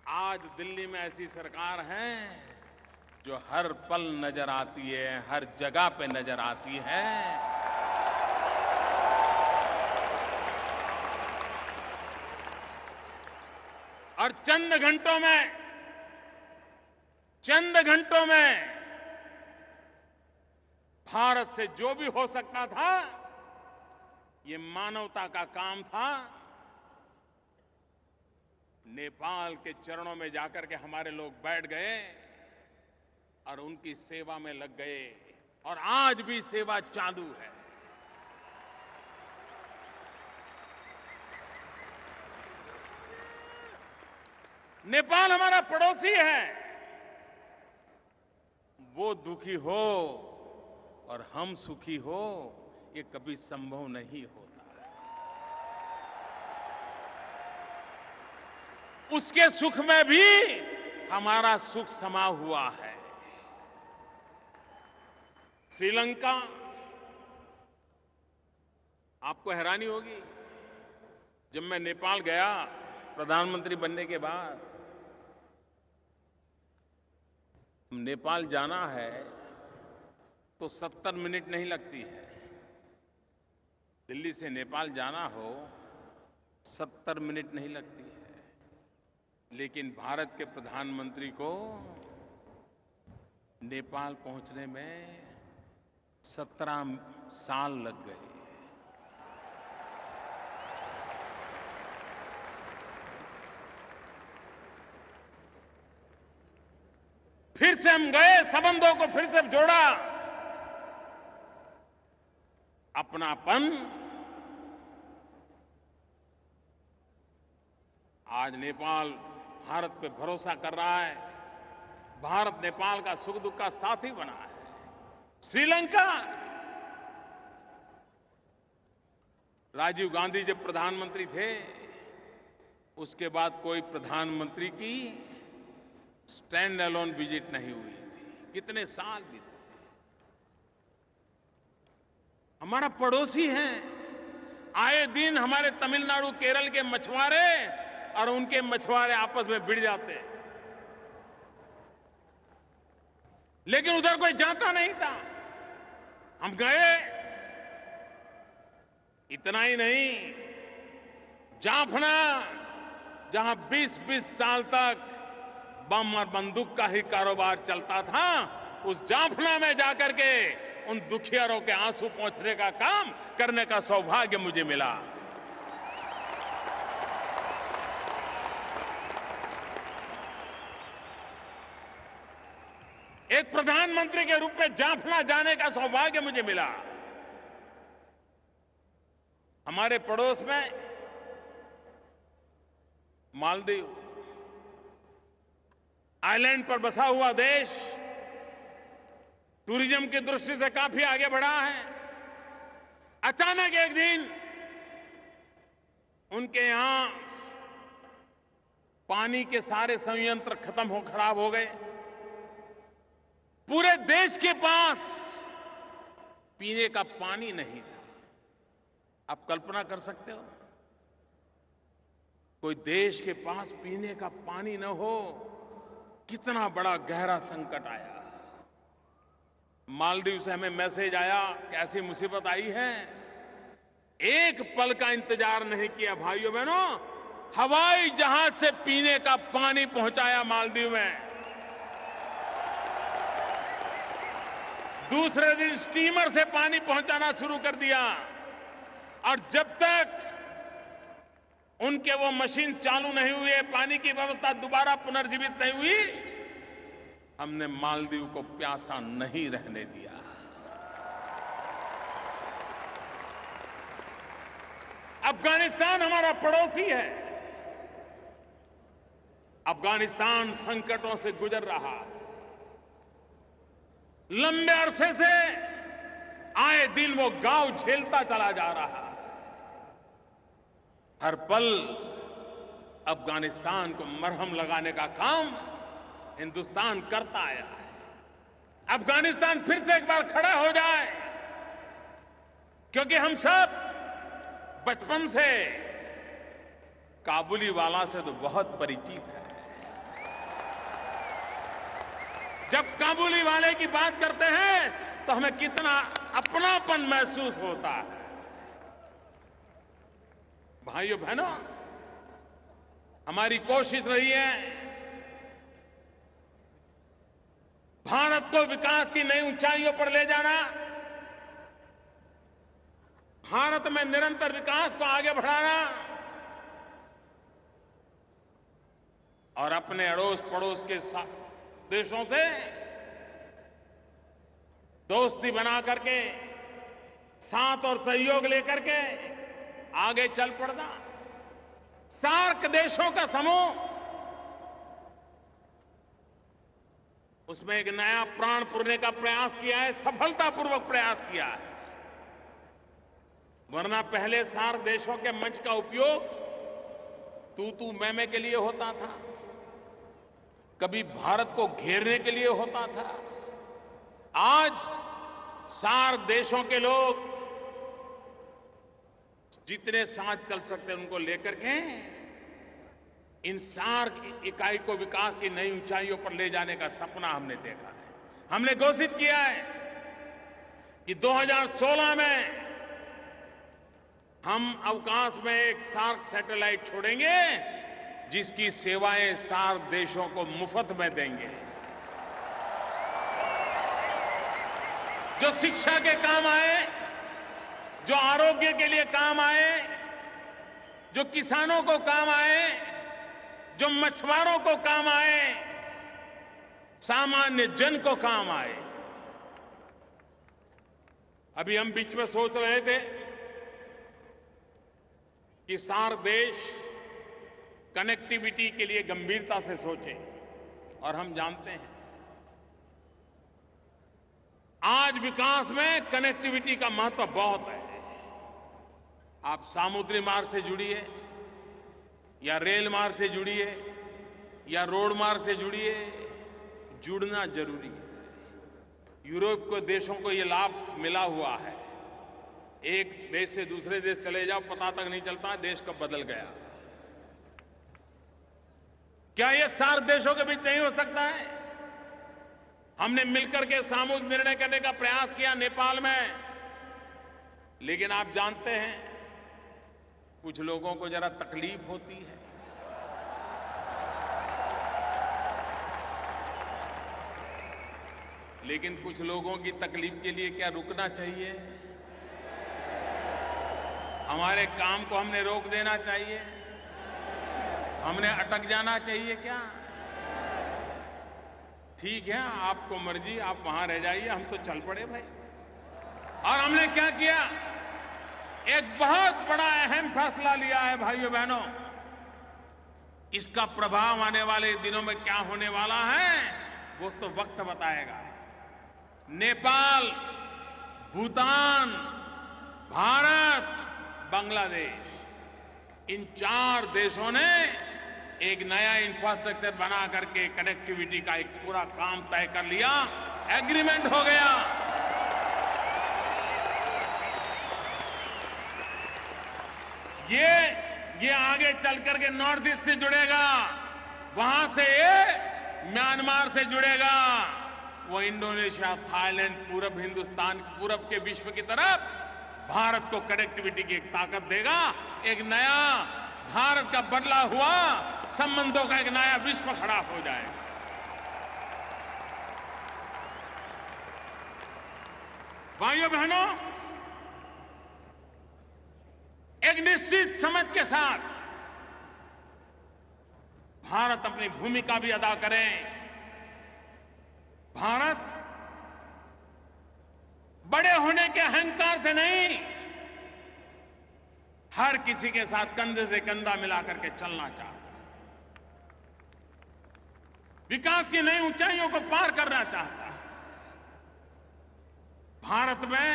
आज दिल्ली में ऐसी सरकार है जो हर पल नजर आती है, हर जगह पे नजर आती है। और चंद घंटों में भारत से जो भी हो सकता था, ये मानवता का काम था, नेपाल के चरणों में जाकर के हमारे लोग बैठ गए और उनकी सेवा में लग गए और आज भी सेवा चालू है। नेपाल हमारा पड़ोसी है, वो दुखी हो और हम सुखी हो, ये कभी संभव नहीं होता। उसके सुख में भी हमारा सुख समा हुआ है। श्रीलंका, आपको हैरानी होगी, जब मैं नेपाल गया प्रधानमंत्री बनने के बाद, नेपाल जाना है तो 70 मिनट नहीं लगती है। दिल्ली से नेपाल जाना हो 70 मिनट नहीं लगती है। लेकिन भारत के प्रधानमंत्री को नेपाल पहुंचने में 17 साल लग गए। फिर से हम गए, संबंधों को फिर से जोड़ा, अपनापन। आज नेपाल भारत पे भरोसा कर रहा है, भारत नेपाल का सुख दुख का साथी बना है। श्रीलंका, राजीव गांधी जब प्रधानमंत्री थे, उसके बाद कोई प्रधानमंत्री की स्टैंड अलोन विजिट नहीं हुई थी। कितने साल बीते। हमारा पड़ोसी है। आए दिन हमारे तमिलनाडु केरल के मछुआरे और उनके मछुआरे आपस में भिड़ जाते हैं। लेकिन उधर कोई जाता नहीं था। हम गए। इतना ही नहीं, जाफना जहां 20-20 साल तक बम और बंदूक का ही कारोबार चलता था, उस जाफना में जाकर के उन दुखियारों के आंसू पोंछने का काम करने का सौभाग्य मुझे मिला। एक प्रधानमंत्री के रूप में जाफना जाने का सौभाग्य मुझे मिला। हमारे पड़ोस में मालदीव आइलैंड पर बसा हुआ देश, टूरिज्म की दृष्टि से काफी आगे बढ़ा है। अचानक एक दिन उनके यहां पानी के सारे संयंत्र खराब हो गए। पूरे देश के पास पीने का पानी नहीं था। आप कल्पना कर सकते हो, कोई देश के पास पीने का पानी न हो, कितना बड़ा गहरा संकट आया। मालदीव से हमें मैसेज आया कि ऐसी मुसीबत आई है। एक पल का इंतजार नहीं किया भाइयों बहनों, हवाई जहाज से पीने का पानी पहुंचाया मालदीव में। दूसरे दिन स्टीमर से पानी पहुंचाना शुरू कर दिया, और जब तक उनके वो मशीन चालू नहीं हुए, पानी की व्यवस्था दोबारा पुनर्जीवित नहीं हुई, हमने मालदीव को प्यासा नहीं रहने दिया। अफगानिस्तान हमारा पड़ोसी है। अफगानिस्तान संकटों से गुजर रहा है। लंबे अरसे से आए दिन वो गांव झेलता चला जा रहा है। हर पल अफगानिस्तान को मरहम लगाने का काम हिंदुस्तान करता आया है। अफगानिस्तान फिर से एक बार खड़ा हो जाए, क्योंकि हम सब बचपन से काबुली वाला से तो बहुत परिचित है। जब काबुली वाले की बात करते हैं तो हमें कितना अपनापन महसूस होता है। भाइयों बहनों, हमारी कोशिश रही है भारत को विकास की नई ऊंचाइयों पर ले जाना, भारत में निरंतर विकास को आगे बढ़ाना, और अपने अड़ोस पड़ोस के देशों से दोस्ती बना करके, साथ और सहयोग लेकर के आगे चल पड़ना। सार्क देशों का समूह, उसमें एक नया प्राण पुरने का प्रयास किया है, सफलतापूर्वक प्रयास किया है। वरना पहले सार्क देशों के मंच का उपयोग तू मैं के लिए होता था, कभी भारत को घेरने के लिए होता था। आज सार्क देशों के लोग जितने साथ चल सकते हैं उनको लेकर के इन सार्क इकाई को विकास की नई ऊंचाइयों पर ले जाने का सपना हमने देखा है। हमने घोषित किया है कि 2016 में हम अवकाश में एक सार्क सैटेलाइट छोड़ेंगे, जिसकी सेवाएं सार्क देशों को मुफ्त में देंगे, जो शिक्षा के काम आए, जो आरोग्य के लिए काम आए, जो किसानों को काम आए, जो मछुआरों को काम आए, सामान्य जन को काम आए। अभी हम बीच में सोच रहे थे कि सार्क देश कनेक्टिविटी के लिए गंभीरता से सोचें, और हम जानते हैं आज विकास में कनेक्टिविटी का महत्व बहुत है। आप समुद्री मार्ग से जुड़िए, या रेल मार्ग से जुड़िए, या रोड मार्ग से जुड़िए, जुड़ना जरूरी है। यूरोप के देशों को ये लाभ मिला हुआ है। एक देश से दूसरे देश चले जाओ, पता तक नहीं चलता देश कब बदल गया। क्या ये सार्क देशों के बीच नहीं हो सकता है? हमने मिलकर के सामूहिक निर्णय करने का प्रयास किया नेपाल में, लेकिन आप जानते हैं कुछ लोगों को जरा तकलीफ होती है। लेकिन कुछ लोगों की तकलीफ के लिए क्या रुकना चाहिए? हमारे काम को हमने रोक देना चाहिए? हमने अटक जाना चाहिए क्या? ठीक है, आपको मर्जी, आप वहां रह जाइए, हम तो चल पड़े भाई। और हमने क्या किया? एक बहुत बड़ा अहम फैसला लिया है भाइयों बहनों। इसका प्रभाव आने वाले दिनों में क्या होने वाला है वो तो वक्त बताएगा। नेपाल, भूटान, भारत, बांग्लादेश, इन 4 देशों ने एक नया इंफ्रास्ट्रक्चर बना करके कनेक्टिविटी का एक पूरा काम तय कर लिया, एग्रीमेंट हो गया। ये आगे चल करके नॉर्थ ईस्ट से जुड़ेगा, वहां से ये म्यांमार से जुड़ेगा, वो इंडोनेशिया, थाईलैंड, पूरब हिंदुस्तान, पूरब के विश्व की तरफ भारत को कनेक्टिविटी की एक ताकत देगा। एक नया भारत का बदला हुआ संबंधों का एक नया विश्व खड़ा हो जाएगा। भाइयों बहनों, एक निश्चित समझ के साथ भारत अपनी भूमिका भी अदा करे। भारत बड़े होने के अहंकार से नहीं, हर किसी के साथ कंधे से कंधा मिलाकर के चलना चाहता है। विकास की नई ऊंचाइयों को पार करना चाहता है। भारत में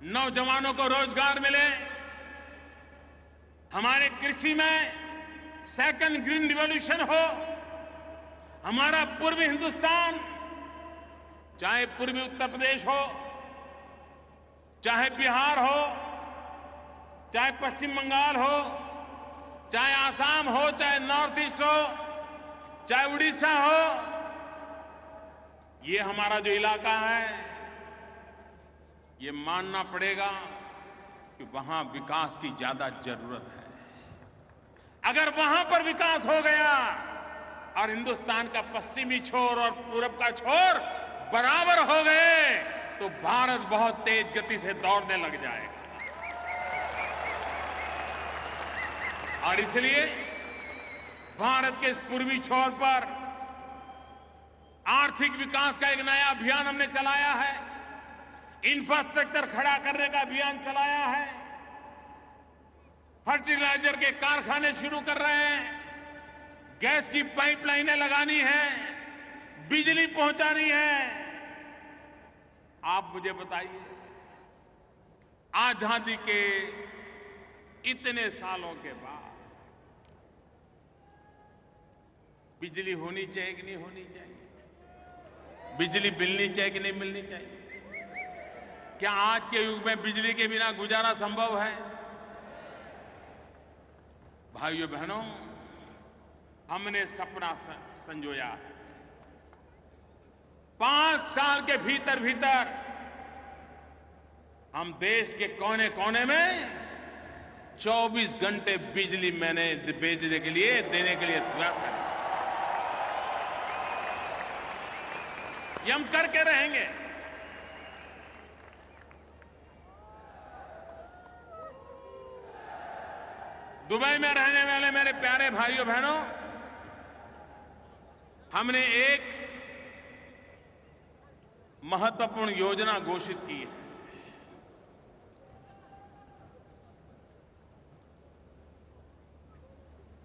नौजवानों को रोजगार मिले, हमारे कृषि में सेकंड ग्रीन रिवॉल्यूशन हो, हमारा पूर्वी हिंदुस्तान, चाहे पूर्वी उत्तर प्रदेश हो, चाहे बिहार हो, चाहे पश्चिम बंगाल हो, चाहे आसाम हो, चाहे नॉर्थ ईस्ट हो, चाहे उड़ीसा हो, ये हमारा जो इलाका है, ये मानना पड़ेगा कि वहां विकास की ज्यादा जरूरत है। अगर वहां पर विकास हो गया और हिंदुस्तान का पश्चिमी छोर और पूरब का छोर बराबर हो गए तो भारत बहुत तेज गति से दौड़ने लग जाएगा। और इसलिए भारत के इस पूर्वी छोर पर आर्थिक विकास का एक नया अभियान हमने चलाया है, इंफ्रास्ट्रक्चर खड़ा करने का अभियान चलाया है, फर्टिलाइजर के कारखाने शुरू कर रहे हैं, गैस की पाइपलाइनें लगानी है, बिजली पहुंचानी है। आप मुझे बताइए, आजादी के इतने सालों के बाद बिजली होनी चाहिए कि नहीं होनी चाहिए? बिजली मिलनी चाहिए कि नहीं मिलनी चाहिए? क्या आज के युग में बिजली के बिना गुजारा संभव है? भाइयों बहनों, हमने सपना संजोया है। 5 साल के भीतर भीतर हम देश के कोने कोने में 24 घंटे बिजली मैंने भेजने के लिए, देने के लिए तैयार करें। ये हम करके रहेंगे। दुबई में रहने वाले मेरे प्यारे भाइयों बहनों, हमने एक महत्वपूर्ण योजना घोषित की है।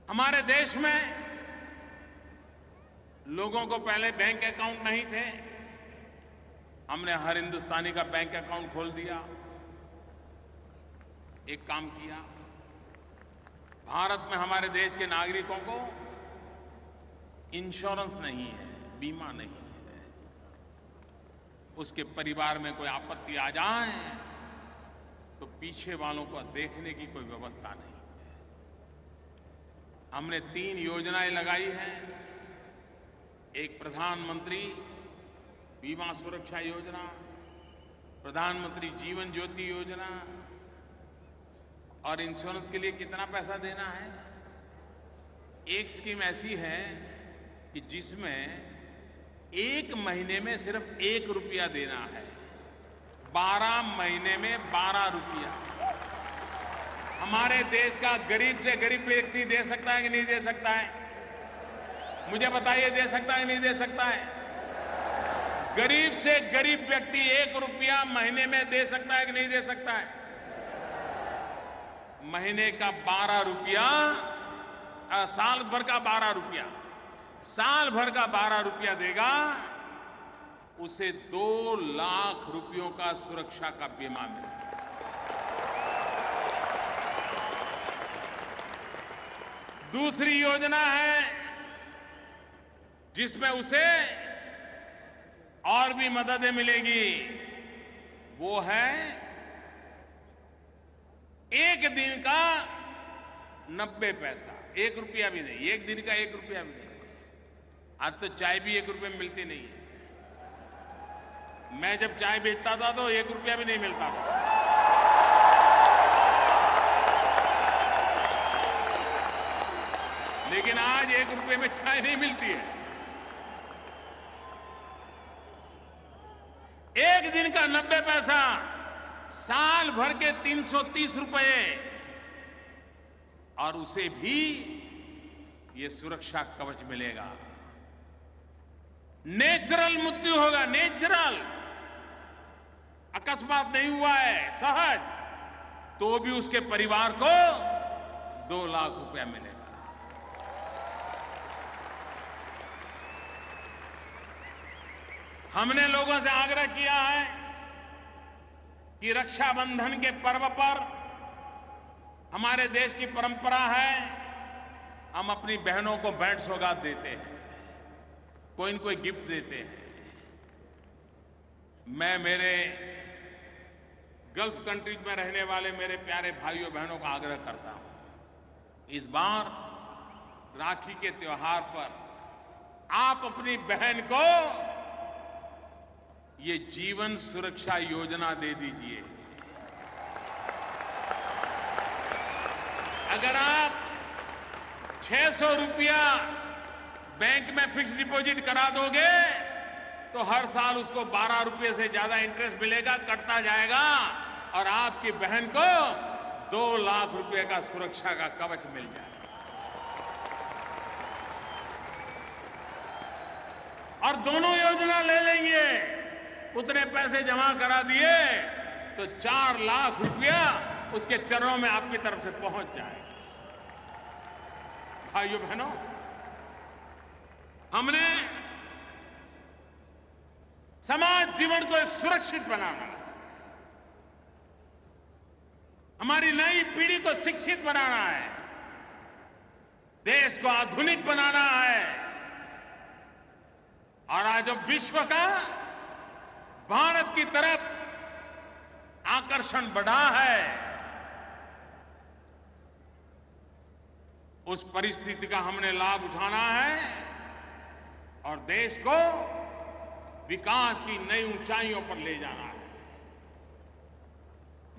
हमारे देश में लोगों को पहले बैंक अकाउंट नहीं थे, हमने हर हिंदुस्तानी का बैंक अकाउंट खोल दिया। एक काम किया, भारत में हमारे देश के नागरिकों को इंश्योरेंस नहीं है, बीमा नहीं है, उसके परिवार में कोई आपत्ति आ जाए तो पीछे वालों को देखने की कोई व्यवस्था नहीं। हमने 3 योजनाएं लगाई हैं। एक प्रधानमंत्री बीमा सुरक्षा योजना, प्रधानमंत्री जीवन ज्योति योजना, और इंश्योरेंस के लिए कितना पैसा देना है। एक स्कीम ऐसी है कि जिसमें 1 महीने में सिर्फ 1 रुपया देना है, 12 महीने में 12 रुपया। हमारे देश का गरीब से गरीब व्यक्ति दे सकता है कि नहीं दे सकता है? मुझे बताइए, दे सकता है कि नहीं दे सकता है? गरीब से गरीब व्यक्ति 1 रुपया महीने में दे सकता है कि नहीं दे सकता है? महीने का 12 रुपया, साल भर का 12 रुपया, साल भर का 12 रुपया देगा, उसे 2 लाख रुपयों का सुरक्षा का बीमा मिलेगा। दूसरी योजना है जिसमें उसे और भी मददें मिलेगी, वो है 1 दिन का 90 पैसा, 1 रुपया भी नहीं, 1 दिन का 1 रुपया भी नहीं। आज तो चाय भी 1 रुपये में मिलती नहीं है। मैं जब चाय बेचता था तो 1 रुपया भी नहीं मिलता था। लेकिन आज 1 रुपये में चाय नहीं मिलती है। 1 दिन का 90 पैसा, साल भर के 330 रुपए, और उसे भी ये सुरक्षा कवच मिलेगा। नेचुरल मृत्यु होगा, नेचुरल, अकस्मात नहीं हुआ है, सहज, तो भी उसके परिवार को 2 लाख रुपया मिलेगा। हमने लोगों से आग्रह किया है कि रक्षाबंधन के पर्व पर, हमारे देश की परंपरा है, हम अपनी बहनों को भेंट सौगात देते हैं, कोई न कोई गिफ्ट देते हैं। मैं मेरे गल्फ कंट्रीज में रहने वाले मेरे प्यारे भाइयों बहनों का आग्रह करता हूं, इस बार राखी के त्योहार पर आप अपनी बहन को ये जीवन सुरक्षा योजना दे दीजिए। अगर आप 600 रुपया बैंक में फिक्स डिपॉजिट करा दोगे तो हर साल उसको 12 रुपये से ज्यादा इंटरेस्ट मिलेगा, कटता जाएगा, और आपकी बहन को 2 लाख रुपए का सुरक्षा का कवच मिल जाएगा। और दोनों योजना ले लेंगे, उतने पैसे जमा करा दिए तो 4 लाख रुपया उसके चरणों में आपकी तरफ से पहुंच जाएगा। भाइयों बहनों, हमने समाज जीवन को एक सुरक्षित बनाना, हमारी नई पीढ़ी को शिक्षित बनाना है, देश को आधुनिक बनाना है, और आज जब विश्व का भारत की तरफ आकर्षण बढ़ा है, उस परिस्थिति का हमने लाभ उठाना है और देश को विकास की नई ऊंचाइयों पर ले जाना है।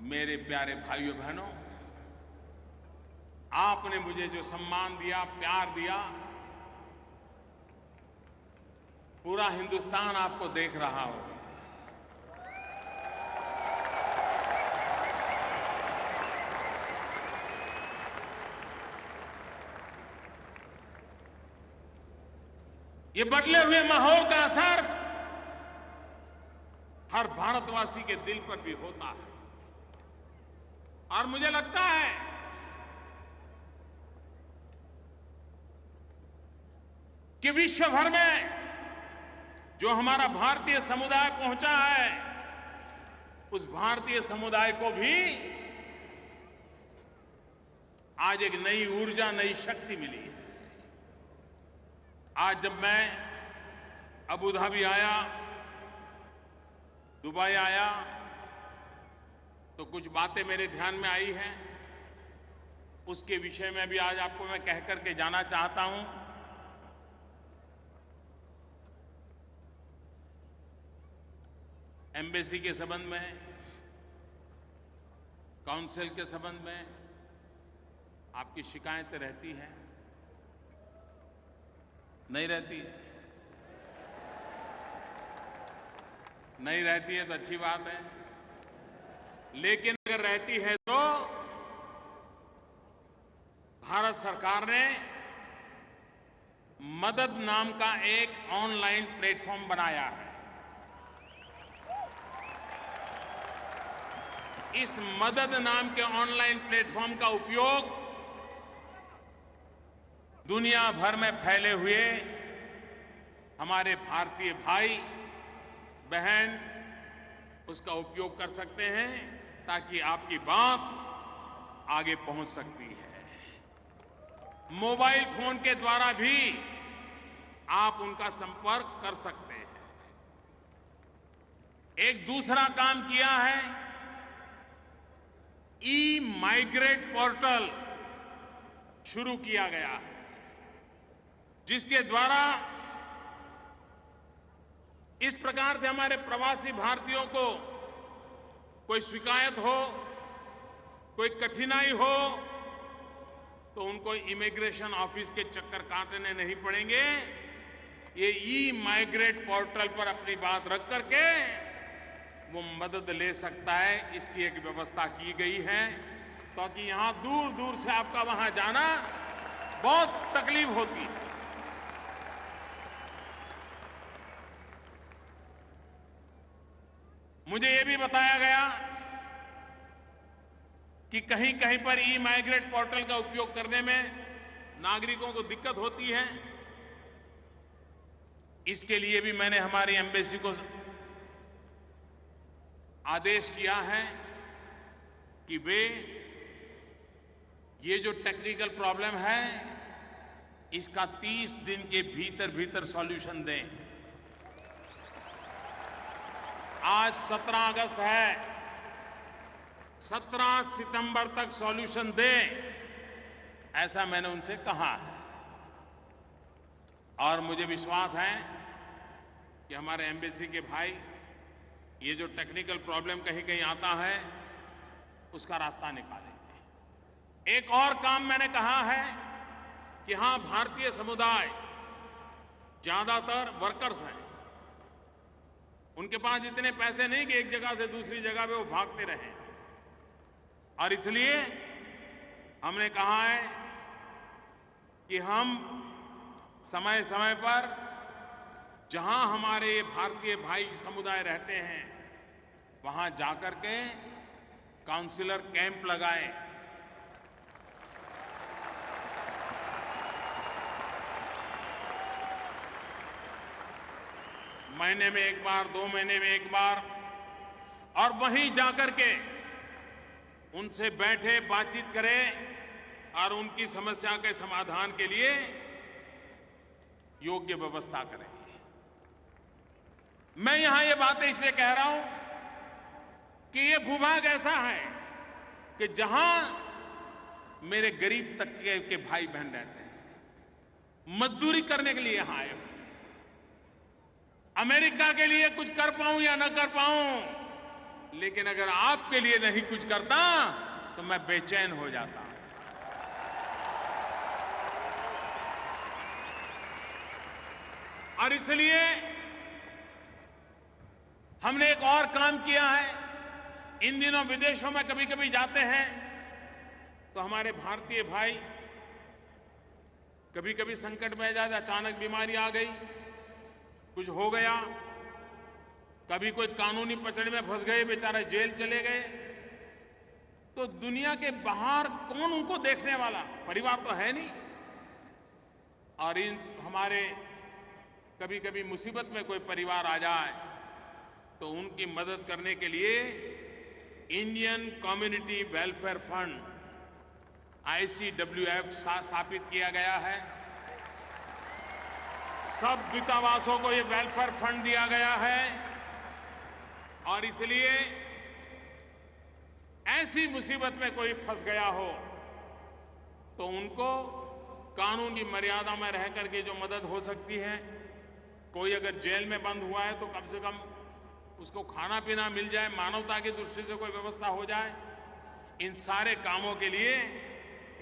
मेरे प्यारे भाइयों बहनों, आपने मुझे जो सम्मान दिया, प्यार दिया, पूरा हिंदुस्तान आपको देख रहा होगा। ये बदले हुए माहौल का असर हर भारतवासी के दिल पर भी होता है, और मुझे लगता है कि विश्व भर में जो हमारा भारतीय समुदाय पहुंचा है, उस भारतीय समुदाय को भी आज एक नई ऊर्जा, नई शक्ति मिली है। आज जब मैं अबू धाबी आया, दुबई आया, तो कुछ बातें मेरे ध्यान में आई हैं, उसके विषय में भी आज आपको मैं कह करके जाना चाहता हूं। एम्बेसी के संबंध में, काउंसिल के संबंध में आपकी शिकायतें रहती हैं? नहीं रहती है? नहीं रहती है तो अच्छी बात है, लेकिन अगर रहती है तो भारत सरकार ने मदद नाम का एक ऑनलाइन प्लेटफॉर्म बनाया है। इस मदद नाम के ऑनलाइन प्लेटफॉर्म का उपयोग दुनिया भर में फैले हुए हमारे भारतीय भाई बहन उसका उपयोग कर सकते हैं ताकि आपकी बात आगे पहुंच सकती है। मोबाइल फोन के द्वारा भी आप उनका संपर्क कर सकते हैं। एक दूसरा काम किया है, ई माइग्रेट पोर्टल शुरू किया गया है, जिसके द्वारा इस प्रकार से हमारे प्रवासी भारतीयों को कोई शिकायत हो, कोई कठिनाई हो, तो उनको इमिग्रेशन ऑफिस के चक्कर काटने नहीं पड़ेंगे। ये ई माइग्रेट पोर्टल पर अपनी बात रख करके वो मदद ले सकता है, इसकी एक व्यवस्था की गई है ताकि यहां दूर दूर से आपका वहां जाना बहुत तकलीफ होती है। मुझे ये भी बताया गया कि कहीं कहीं पर ई माइग्रेट पोर्टल का उपयोग करने में नागरिकों को दिक्कत होती है। इसके लिए भी मैंने हमारी एम्बेसी को आदेश किया है कि वे ये जो टेक्निकल प्रॉब्लम है इसका 30 दिन के भीतर भीतर सॉल्यूशन दें। आज 17 अगस्त है, 17 सितंबर तक सॉल्यूशन दें, ऐसा मैंने उनसे कहा है। और मुझे विश्वास है कि हमारे एम्बेसी के भाई ये जो टेक्निकल प्रॉब्लम कहीं कहीं आता है उसका रास्ता निकालेंगे। एक और काम मैंने कहा है कि हां, भारतीय समुदाय ज्यादातर वर्कर्स हैं, उनके पास इतने पैसे नहीं कि एक जगह से दूसरी जगह पे वो भागते रहें, और इसलिए हमने कहा है कि हम समय समय पर जहां हमारे भारतीय भाई समुदाय रहते हैं वहां जाकर के काउंसलर कैंप लगाएं। महीने में एक बार, 2 महीने में एक बार, और वहीं जाकर के उनसे बैठे बातचीत करें और उनकी समस्या के समाधान के लिए योग्य व्यवस्था करें। मैं यहां ये बातें इसलिए कह रहा हूं कि ये भूभाग ऐसा है कि जहां मेरे गरीब तबके के भाई बहन रहते हैं, मजदूरी करने के लिए यहां आए हो। अमेरिका के लिए कुछ कर पाऊं या न कर पाऊं, लेकिन अगर आपके लिए नहीं कुछ करता तो मैं बेचैन हो जाता। और इसलिए हमने एक और काम किया है। इन दिनों विदेशों में कभी कभी जाते हैं तो हमारे भारतीय भाई कभी कभी संकट में आ जाते, अचानक बीमारी आ गई, कुछ हो गया, कभी कोई कानूनी पचड़े में फंस गए, बेचारे जेल चले गए, तो दुनिया के बाहर कौन उनको देखने वाला? परिवार तो है नहीं। और इन हमारे कभी कभी मुसीबत में कोई परिवार आ जाए तो उनकी मदद करने के लिए Indian community welfare fund ICWF स्थापित किया गया है। सब दूतावासों को ये वेलफेयर फंड दिया गया है, और इसलिए ऐसी मुसीबत में कोई फंस गया हो तो उनको कानून की मर्यादा में रह करके जो मदद हो सकती है, कोई अगर जेल में बंद हुआ है तो कम से कम उसको खाना पीना मिल जाए, मानवता की दृष्टि से कोई व्यवस्था हो जाए। इन सारे कामों के लिए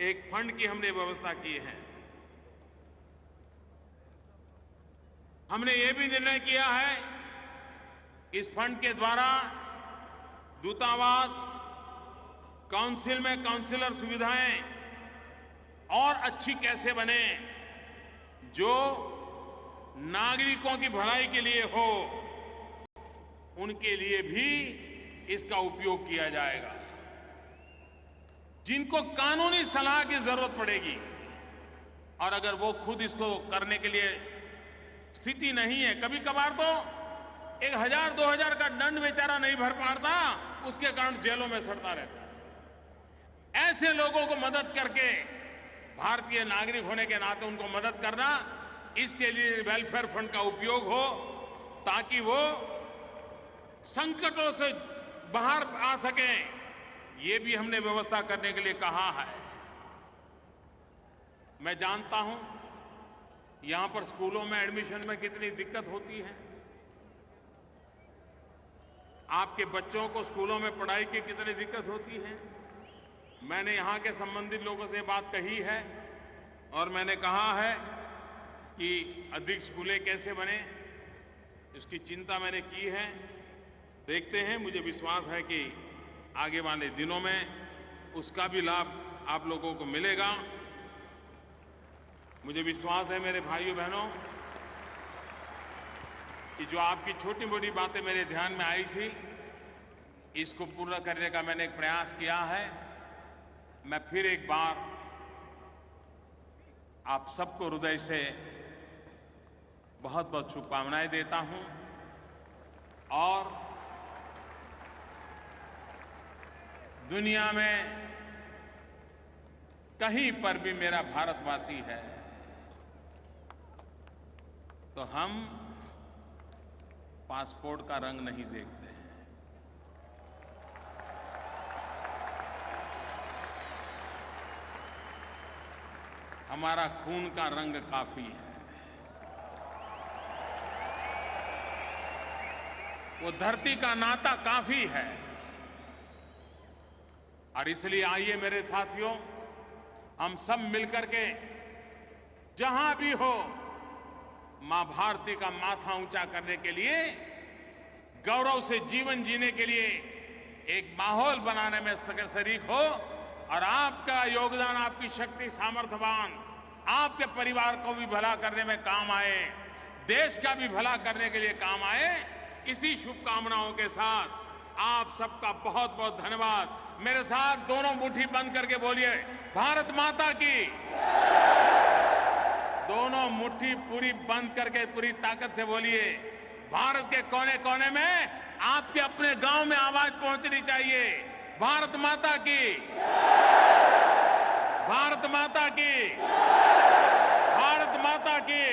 एक फंड की हमने व्यवस्था की है। हमने ये भी निर्णय किया है, इस फंड के द्वारा दूतावास, काउंसिल में काउंसिलर सुविधाएं और अच्छी कैसे बने, जो नागरिकों की भलाई के लिए हो, उनके लिए भी इसका उपयोग किया जाएगा। जिनको कानूनी सलाह की जरूरत पड़ेगी और अगर वो खुद इसको करने के लिए स्थिति नहीं है, कभी कभार तो 1000-2000 का दंड बेचारा नहीं भर पाता, उसके कारण जेलों में सड़ता रहता है। ऐसे लोगों को मदद करके, भारतीय नागरिक होने के नाते उनको मदद करना, इसके लिए वेलफेयर फंड का उपयोग हो, ताकि वो संकटों से बाहर आ सकें। ये भी हमने व्यवस्था करने के लिए कहा है। मैं जानता हूं यहां पर स्कूलों में एडमिशन में कितनी दिक्कत होती है, आपके बच्चों को स्कूलों में पढ़ाई की कितनी दिक्कत होती है। मैंने यहां के संबंधित लोगों से बात कही है और मैंने कहा है कि अधिक स्कूलें कैसे बने, इसकी चिंता मैंने की है। देखते हैं, मुझे विश्वास है कि आगे वाले दिनों में उसका भी लाभ आप लोगों को मिलेगा। मुझे विश्वास है मेरे भाइयों बहनों कि जो आपकी छोटी मोटी बातें मेरे ध्यान में आई थी, इसको पूरा करने का मैंने एक प्रयास किया है। मैं फिर एक बार आप सबको हृदय से बहुत बहुत शुभकामनाएं देता हूं और दुनिया में कहीं पर भी मेरा भारतवासी है तो हम पासपोर्ट का रंग नहीं देखते हैं। हमारा खून का रंग काफी है। वो धरती का नाता काफी है। और इसलिए आइए मेरे साथियों, हम सब मिलकर के जहां भी हो, मां भारती का माथा ऊंचा करने के लिए, गौरव से जीवन जीने के लिए एक माहौल बनाने में शरीक हो। और आपका योगदान, आपकी शक्ति, सामर्थ्यवान आपके परिवार को भी भला करने में काम आए, देश का भी भला करने के लिए काम आए। इसी शुभकामनाओं के साथ आप सबका बहुत बहुत धन्यवाद। मेरे साथ दोनों मुट्ठी बंद करके बोलिए, भारत माता की। दोनों मुट्ठी पूरी बंद करके पूरी ताकत से बोलिए, भारत के कोने कोने में आपके अपने गांव में आवाज पहुंचनी चाहिए, भारत माता की, भारत माता की, भारत माता की।